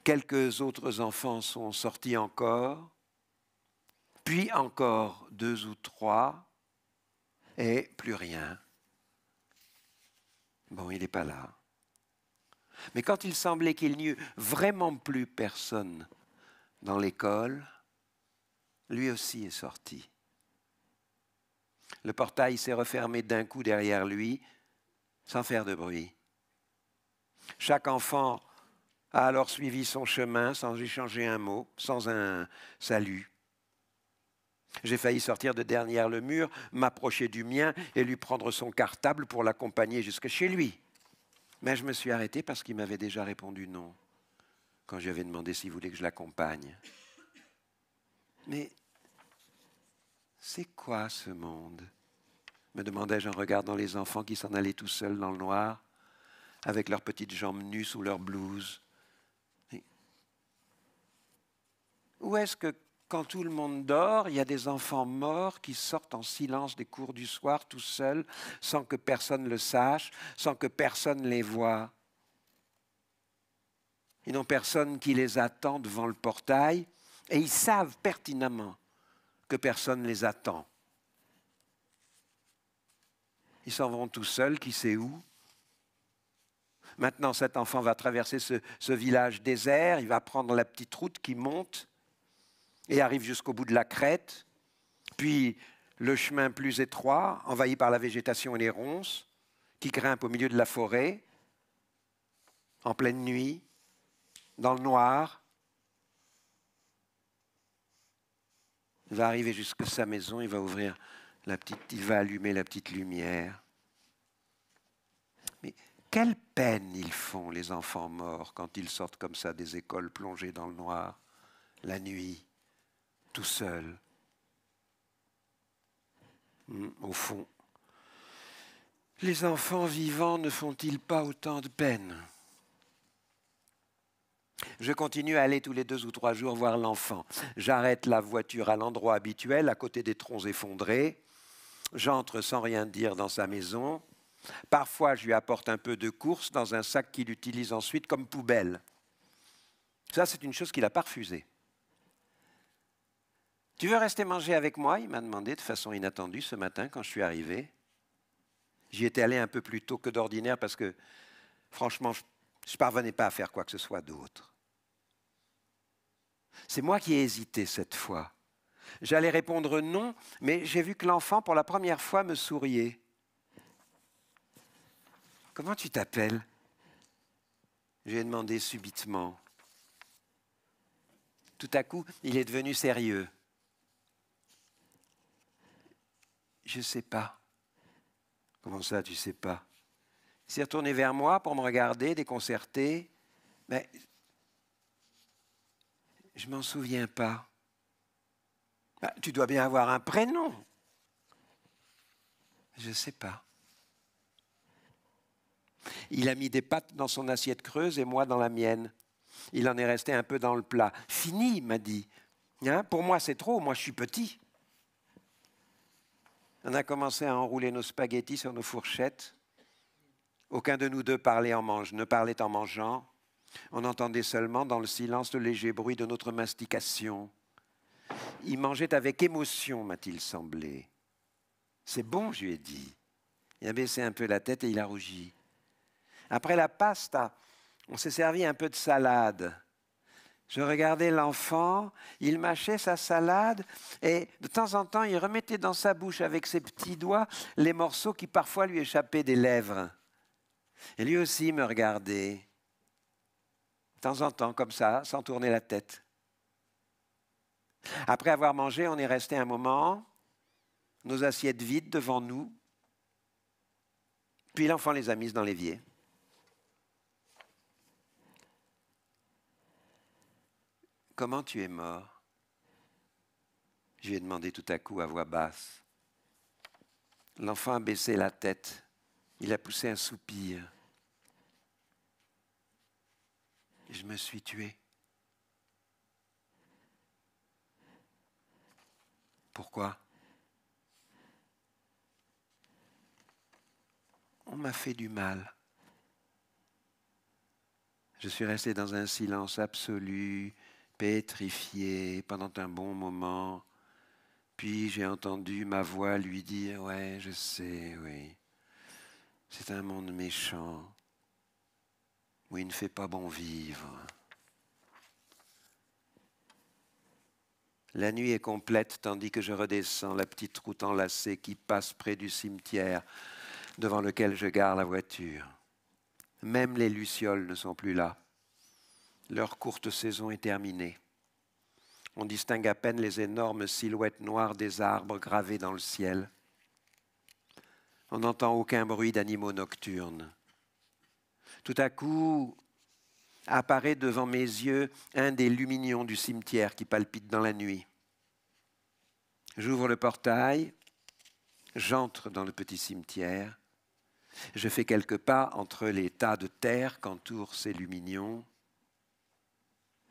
A: Quelques autres enfants sont sortis encore, puis encore 2 ou 3, et plus rien. Bon, il n'est pas là. Mais quand il semblait qu'il n'y eût vraiment plus personne dans l'école, lui aussi est sorti. Le portail s'est refermé d'un coup derrière lui, sans faire de bruit. Chaque enfant a alors suivi son chemin sans échanger un mot, sans un salut. J'ai failli sortir de derrière le mur, m'approcher du mien et lui prendre son cartable pour l'accompagner jusque chez lui. Mais je me suis arrêté parce qu'il m'avait déjà répondu non, quand je lui avais demandé s'il voulait que je l'accompagne. Mais c'est quoi ce monde? Me demandais-je en regardant les enfants qui s'en allaient tout seuls dans le noir, avec leurs petites jambes nues sous leurs blouses. Où est-ce que Quand tout le monde dort, il y a des enfants morts qui sortent en silence des cours du soir, tout seuls, sans que personne le sache, sans que personne les voie. Ils n'ont personne qui les attend devant le portail, et ils savent pertinemment que personne ne les attend. Ils s'en vont tout seuls, qui sait où. Maintenant, cet enfant va traverser ce village désert, il va prendre la petite route qui monte et arrive jusqu'au bout de la crête, puis le chemin plus étroit, envahi par la végétation et les ronces, qui grimpe au milieu de la forêt, en pleine nuit, dans le noir. Il va arriver jusqu'à sa maison, il va ouvrir il va allumer la petite lumière. Mais quelle peine ils font, les enfants morts, quand ils sortent comme ça des écoles plongées dans le noir, la nuit, tout seuls. Au fond, les enfants vivants ne font-ils pas autant de peine? Je continue à aller tous les 2 ou 3 jours voir l'enfant. J'arrête la voiture à l'endroit habituel, à côté des troncs effondrés. J'entre sans rien dire dans sa maison. Parfois, je lui apporte un peu de course dans un sac qu'il utilise ensuite comme poubelle. Ça, c'est une chose qu'il n'a pas refusée. « Tu veux rester manger avec moi ?» il m'a demandé de façon inattendue ce matin quand je suis arrivé. J'y étais allé un peu plus tôt que d'ordinaire parce que, franchement, je ne parvenais pas à faire quoi que ce soit d'autre. C'est moi qui ai hésité cette fois. J'allais répondre non, mais j'ai vu que l'enfant, pour la première fois, me souriait. « Comment tu t'appelles » j'ai demandé subitement. Tout à coup, il est devenu sérieux. « Je ne sais pas. » Comment ça, tu ne sais pas? Il s'est retourné vers moi pour me regarder, déconcerté. Mais je ne m'en souviens pas. Ah, tu dois bien avoir un prénom. Je ne sais pas. Il a mis des pâtes dans son assiette creuse et moi dans la mienne. Il en est resté un peu dans le plat. Fini, m'a dit. Hein, pour moi, c'est trop. Moi, je suis petit. On a commencé à enrouler nos spaghettis sur nos fourchettes. Aucun de nous deux ne parlait en mangeant. On entendait seulement dans le silence le léger bruit de notre mastication. Il mangeait avec émotion, m'a-t-il semblé. C'est bon, je lui ai dit. Il a baissé un peu la tête et il a rougi. Après la pasta, on s'est servi un peu de salade. Je regardais l'enfant, il mâchait sa salade et de temps en temps, il remettait dans sa bouche avec ses petits doigts les morceaux qui parfois lui échappaient des lèvres. Et lui aussi me regardait, de temps en temps, comme ça, sans tourner la tête. Après avoir mangé, on est resté un moment, nos assiettes vides devant nous, puis l'enfant les a mises dans l'évier. « Comment tu es mort ?» je lui ai demandé tout à coup à voix basse. L'enfant a baissé la tête. Il a poussé un soupir. « Je me suis tué. » Pourquoi? On m'a fait du mal. Je suis resté dans un silence absolu, pétrifié pendant un bon moment. Puis j'ai entendu ma voix lui dire « Ouais, je sais, oui. C'est un monde méchant, où il ne fait pas bon vivre. » La nuit est complète tandis que je redescends la petite route enlacée qui passe près du cimetière devant lequel je gare la voiture. Même les lucioles ne sont plus là. Leur courte saison est terminée. On distingue à peine les énormes silhouettes noires des arbres gravés dans le ciel. On n'entend aucun bruit d'animaux nocturnes. Tout à coup, apparaît devant mes yeux un des luminions du cimetière qui palpite dans la nuit. J'ouvre le portail, j'entre dans le petit cimetière. Je fais quelques pas entre les tas de terre qu'entourent ces luminions.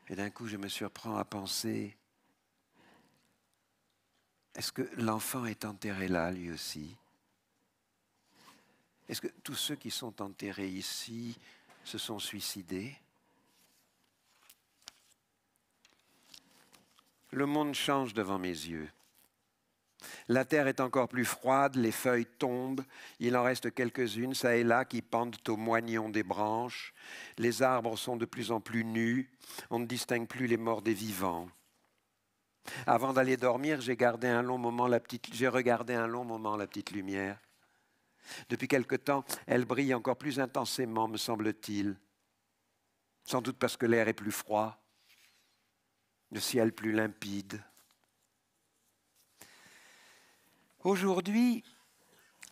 A: Et d'un coup, je me surprends à penser est-ce que l'enfant est enterré là, lui aussi? Est-ce que tous ceux qui sont enterrés ici se sont suicidés? Le monde change devant mes yeux. La terre est encore plus froide, les feuilles tombent, il en reste quelques-unes, ça et là, qui pendent aux moignons des branches. Les arbres sont de plus en plus nus, on ne distingue plus les morts des vivants. Avant d'aller dormir, j'ai regardé un long moment la petite lumière. Depuis quelque temps, elle brille encore plus intensément, me semble-t-il. Sans doute parce que l'air est plus froid, le ciel plus limpide. Aujourd'hui,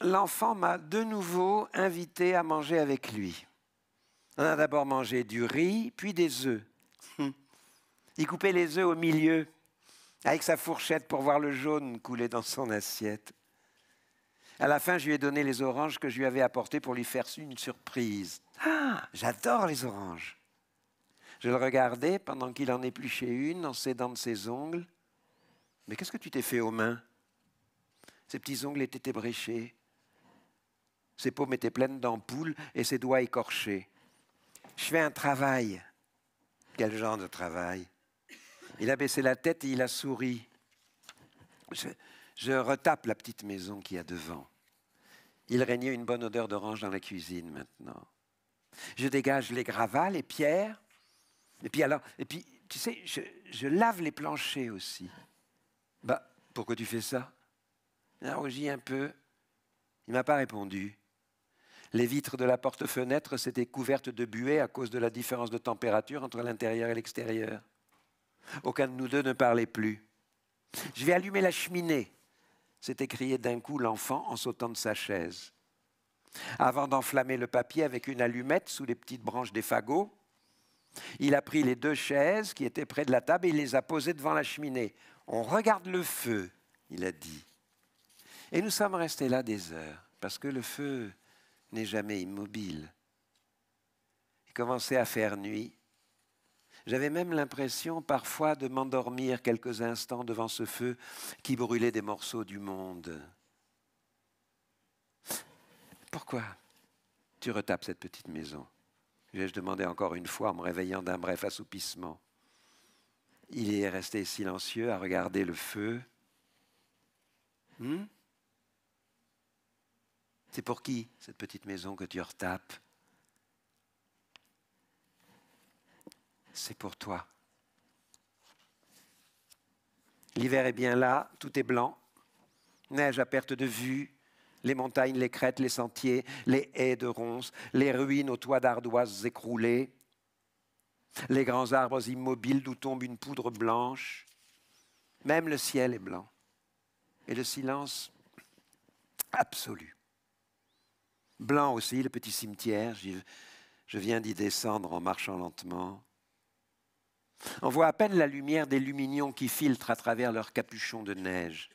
A: l'enfant m'a de nouveau invité à manger avec lui. On a d'abord mangé du riz, puis des œufs. Il coupait les œufs au milieu, avec sa fourchette pour voir le jaune couler dans son assiette. À la fin, je lui ai donné les oranges que je lui avais apportées pour lui faire une surprise. Ah, j'adore les oranges. Je le regardais pendant qu'il en épluchait une en s'aidant de ses ongles. Mais qu'est-ce que tu t'es fait aux mains? Ses petits ongles étaient ébréchés. Ses paumes étaient pleines d'ampoules et ses doigts écorchés. Je fais un travail. Quel genre de travail? Il a baissé la tête et il a souri. Je retape la petite maison qu'il y a devant. Il régnait une bonne odeur d'orange dans la cuisine maintenant. Je dégage les gravats, les pierres. Et puis, tu sais, je lave les planchers aussi. Bah, pourquoi tu fais ça? Il a rougi un peu. Il ne m'a pas répondu. Les vitres de la porte-fenêtre s'étaient couvertes de buée à cause de la différence de température entre l'intérieur et l'extérieur. Aucun de nous deux ne parlait plus. Je vais allumer la cheminée, s'est écrié d'un coup l'enfant en sautant de sa chaise. Avant d'enflammer le papier avec une allumette sous les petites branches des fagots, il a pris les 2 chaises qui étaient près de la table et il les a posées devant la cheminée. « On regarde le feu », il a dit. Et nous sommes restés là des heures, parce que le feu n'est jamais immobile. Il commençait à faire nuit. J'avais même l'impression parfois de m'endormir quelques instants devant ce feu qui brûlait des morceaux du monde. Pourquoi tu retapes cette petite maison? Lui ai-je demandé encore une fois en me réveillant d'un bref assoupissement. Il est resté silencieux à regarder le feu. C'est pour qui, cette petite maison que tu retapes? C'est pour toi. L'hiver est bien là, tout est blanc. Neige à perte de vue, les montagnes, les crêtes, les sentiers, les haies de ronces, les ruines aux toits d'ardoises écroulées, les grands arbres immobiles d'où tombe une poudre blanche. Même le ciel est blanc. Et le silence absolu. Blanc aussi, le petit cimetière. Je viens d'y descendre en marchant lentement. On voit à peine la lumière des lumignons qui filtrent à travers leurs capuchons de neige.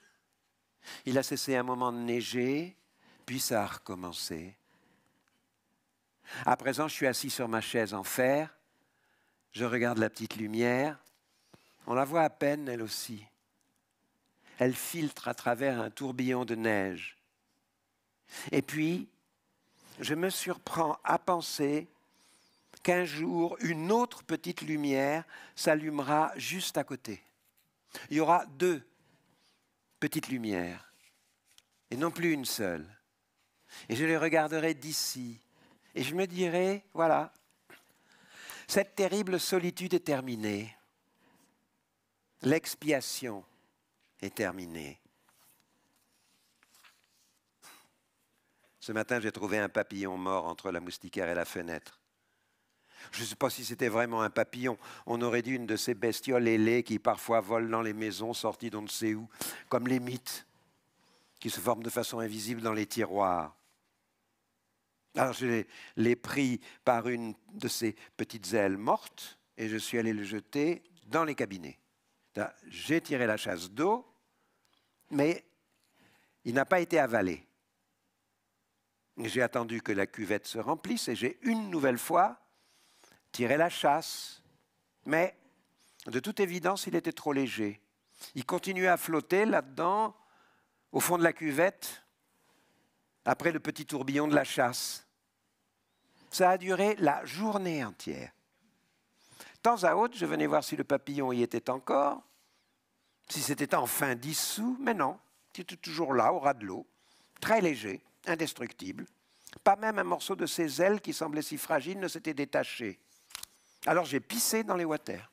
A: Il a cessé un moment de neiger, puis ça a recommencé. À présent, je suis assis sur ma chaise en fer. Je regarde la petite lumière. On la voit à peine, elle aussi. Elle filtre à travers un tourbillon de neige. Et puis, je me surprends à penser qu'un jour, une autre petite lumière s'allumera juste à côté. Il y aura 2 petites lumières, et non plus une seule. Et je les regarderai d'ici, et je me dirai, voilà, cette terrible solitude est terminée. L'expiation est terminée. Ce matin, j'ai trouvé un papillon mort entre la moustiquaire et la fenêtre. Je ne sais pas si c'était vraiment un papillon. On aurait dit une de ces bestioles ailées qui parfois volent dans les maisons sorties d'on ne sait où, comme les mythes, qui se forment de façon invisible dans les tiroirs. Alors je l'ai pris par une de ces petites ailes mortes et je suis allé le jeter dans les cabinets. J'ai tiré la chasse d'eau, mais il n'a pas été avalé. J'ai attendu que la cuvette se remplisse et j'ai une nouvelle fois tiré la chasse. Mais, de toute évidence, il était trop léger. Il continuait à flotter là-dedans au fond de la cuvette, après le petit tourbillon de la chasse. Ça a duré la journée entière. De temps à autre, je venais voir si le papillon y était encore, si c'était enfin dissous, mais non, il était toujours là, au ras de l'eau, très léger, indestructible. Pas même un morceau de ses ailes qui semblait si fragile ne s'était détaché. Alors j'ai pissé dans les water.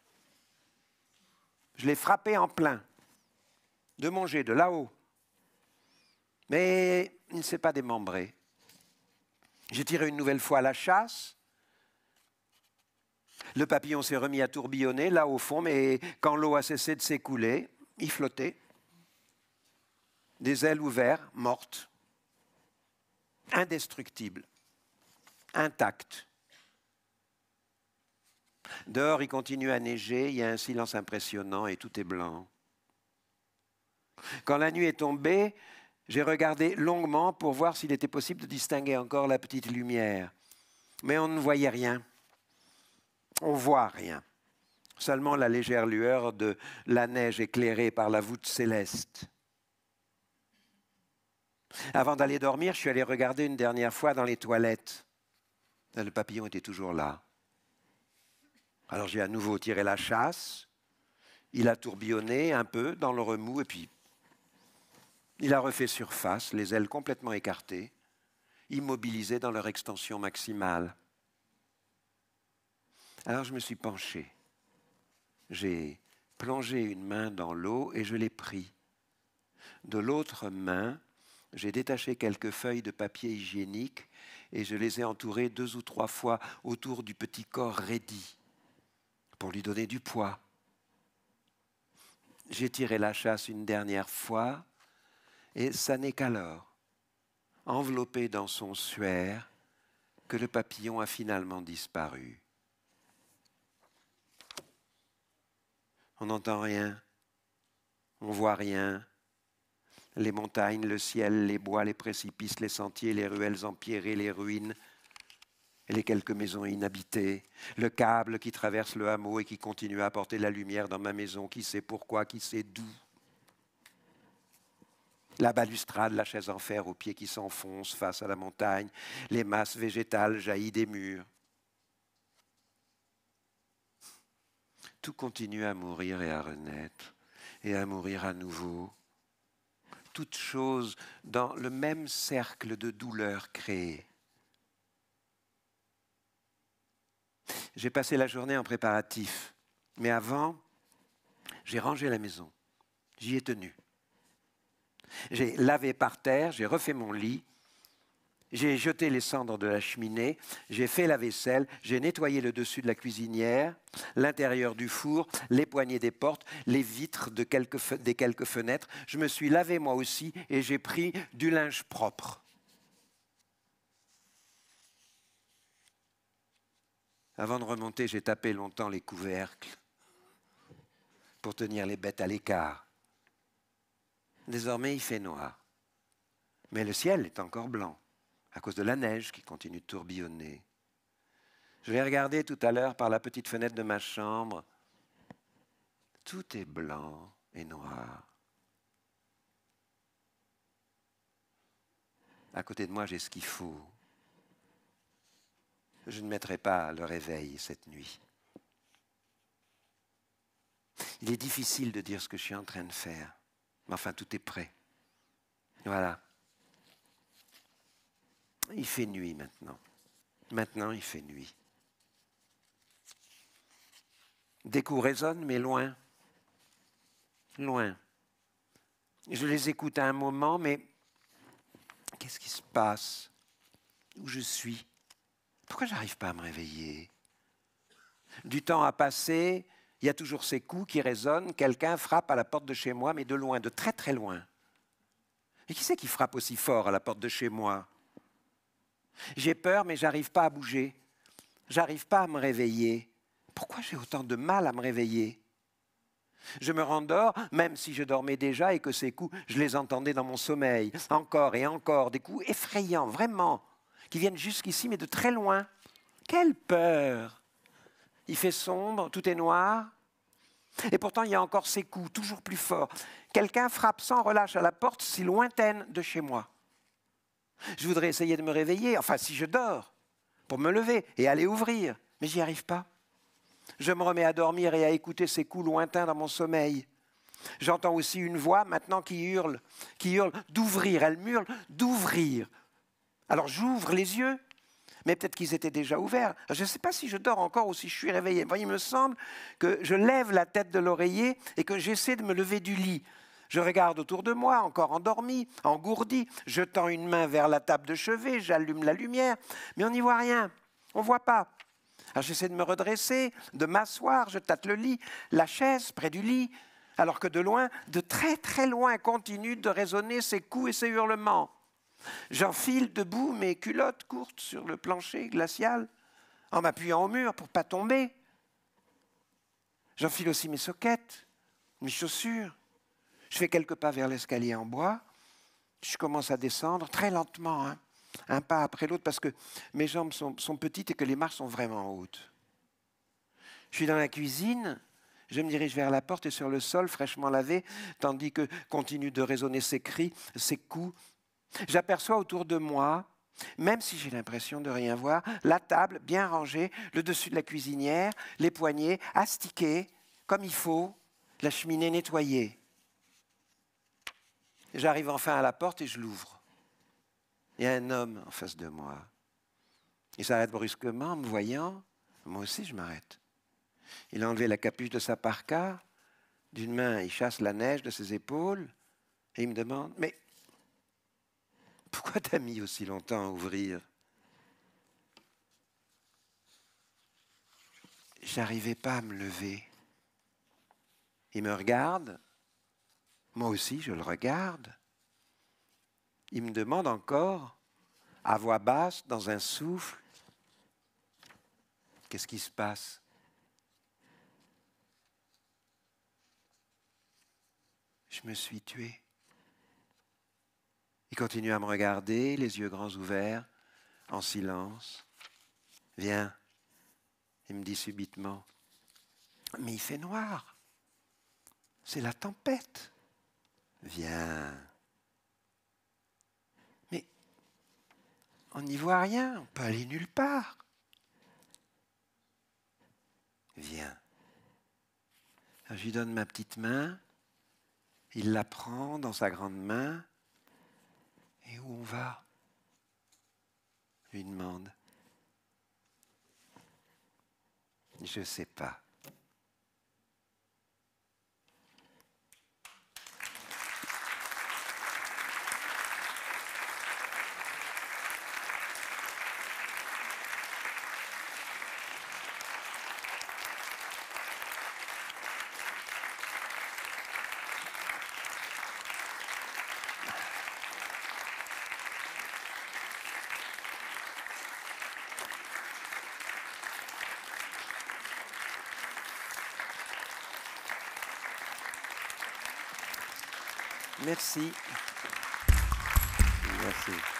A: Je l'ai frappé en plein, de mon jet, de là-haut. Mais il ne s'est pas démembré. J'ai tiré une nouvelle fois à la chasse. Le papillon s'est remis à tourbillonner là au fond, mais quand l'eau a cessé de s'écouler, il flottait. Des ailes ouvertes, mortes, indestructibles, intactes. Dehors, il continue à neiger, il y a un silence impressionnant et tout est blanc. Quand la nuit est tombée, j'ai regardé longuement pour voir s'il était possible de distinguer encore la petite lumière. Mais on ne voyait rien. On ne voit rien. Seulement la légère lueur de la neige éclairée par la voûte céleste. Avant d'aller dormir, je suis allé regarder une dernière fois dans les toilettes. Le papillon était toujours là. Alors j'ai à nouveau tiré la chasse. Il a tourbillonné un peu dans le remous et puis il a refait surface, les ailes complètement écartées, immobilisées dans leur extension maximale. Alors je me suis penché. J'ai plongé une main dans l'eau et je l'ai pris. De l'autre main, j'ai détaché quelques feuilles de papier hygiénique et je les ai entourées 2 ou 3 fois autour du petit corps raidi pour lui donner du poids. J'ai tiré la chasse une dernière fois et ça n'est qu'alors, enveloppé dans son suaire, que le papillon a finalement disparu. On n'entend rien, on ne voit rien. Les montagnes, le ciel, les bois, les précipices, les sentiers, les ruelles empierrées, les ruines et les quelques maisons inhabitées. Le câble qui traverse le hameau et qui continue à apporter la lumière dans ma maison, qui sait pourquoi, qui sait d'où. La balustrade, la chaise en fer aux pieds qui s'enfoncent face à la montagne, les masses végétales jaillies des murs. Tout continue à mourir et à renaître, et à mourir à nouveau. Toutes choses dans le même cercle de douleur créée. J'ai passé la journée en préparatif, mais avant, j'ai rangé la maison. J'y ai tenu. J'ai lavé par terre, j'ai refait mon lit, j'ai jeté les cendres de la cheminée, j'ai fait la vaisselle, j'ai nettoyé le dessus de la cuisinière, l'intérieur du four, les poignées des portes, les vitres des quelques fenêtres. Je me suis lavé moi aussi et j'ai pris du linge propre. Avant de remonter, j'ai tapé longtemps les couvercles pour tenir les bêtes à l'écart. Désormais, il fait noir. Mais le ciel est encore blanc, à cause de la neige qui continue de tourbillonner. Je l'ai regardé tout à l'heure par la petite fenêtre de ma chambre. Tout est blanc et noir. À côté de moi, j'ai ce qu'il faut. Je ne mettrai pas le réveil cette nuit. Il est difficile de dire ce que je suis en train de faire. Mais enfin, tout est prêt. Voilà. Il fait nuit maintenant. Maintenant, il fait nuit. Des coups résonnent, mais loin. Loin. Je les écoute à un moment, mais qu'est-ce qui se passe? Où je suis? Pourquoi je n'arrive pas à me réveiller? Du temps a passé, il y a toujours ces coups qui résonnent. Quelqu'un frappe à la porte de chez moi, mais de loin, de très très loin. Et qui c'est qui frappe aussi fort à la porte de chez moi? J'ai peur, mais je n'arrive pas à bouger. Je n'arrive pas à me réveiller. Pourquoi j'ai autant de mal à me réveiller? Je me rendors, même si je dormais déjà et que ces coups, je les entendais dans mon sommeil. Encore et encore, des coups effrayants, vraiment, qui viennent jusqu'ici, mais de très loin. Quelle peur! Il fait sombre, tout est noir. Et pourtant, il y a encore ces coups, toujours plus forts. Quelqu'un frappe sans relâche à la porte si lointaine de chez moi. Je voudrais essayer de me réveiller, enfin si je dors, pour me lever et aller ouvrir, mais j'y arrive pas. Je me remets à dormir et à écouter ces coups lointains dans mon sommeil. J'entends aussi une voix maintenant qui hurle d'ouvrir, elle hurle d'ouvrir. Alors j'ouvre les yeux, mais peut-être qu'ils étaient déjà ouverts. Je ne sais pas si je dors encore ou si je suis réveillé. Il me semble que je lève la tête de l'oreiller et que j'essaie de me lever du lit. Je regarde autour de moi, encore endormi, engourdi. Je tends une main vers la table de chevet, j'allume la lumière, mais on n'y voit rien, on ne voit pas. Alors j'essaie de me redresser, de m'asseoir, je tâte le lit, la chaise près du lit, alors que de loin, de très très loin, continuent de résonner ces coups et ces hurlements. J'enfile debout mes culottes courtes sur le plancher glacial, en m'appuyant au mur pour ne pas tomber. J'enfile aussi mes soquettes, mes chaussures. Je fais quelques pas vers l'escalier en bois. Je commence à descendre très lentement, un pas après l'autre, parce que mes jambes sont petites et que les marches sont vraiment hautes. Je suis dans la cuisine, je me dirige vers la porte et sur le sol fraîchement lavé, tandis que continuent de résonner ces cris, ces coups. J'aperçois autour de moi, même si j'ai l'impression de rien voir, la table bien rangée, le dessus de la cuisinière, les poignets astiqués comme il faut, la cheminée nettoyée. J'arrive enfin à la porte et je l'ouvre. Il y a un homme en face de moi. Il s'arrête brusquement en me voyant. Moi aussi, je m'arrête. Il a enlevé la capuche de sa parka. D'une main, il chasse la neige de ses épaules. Et il me demande, mais pourquoi t'as mis aussi longtemps à ouvrir? J'arrivais pas à me lever. Il me regarde. Moi aussi, je le regarde. Il me demande encore, à voix basse, dans un souffle, qu'est-ce qui se passe? Je me suis tué. Il continue à me regarder, les yeux grands ouverts, en silence. Viens, il me dit subitement. Mais il fait noir. C'est la tempête. Viens. Mais on n'y voit rien, on peut aller nulle part. Viens. Alors, je lui donne ma petite main, il la prend dans sa grande main. Et où on va? Je lui demande. Je ne sais pas. Merci. Merci.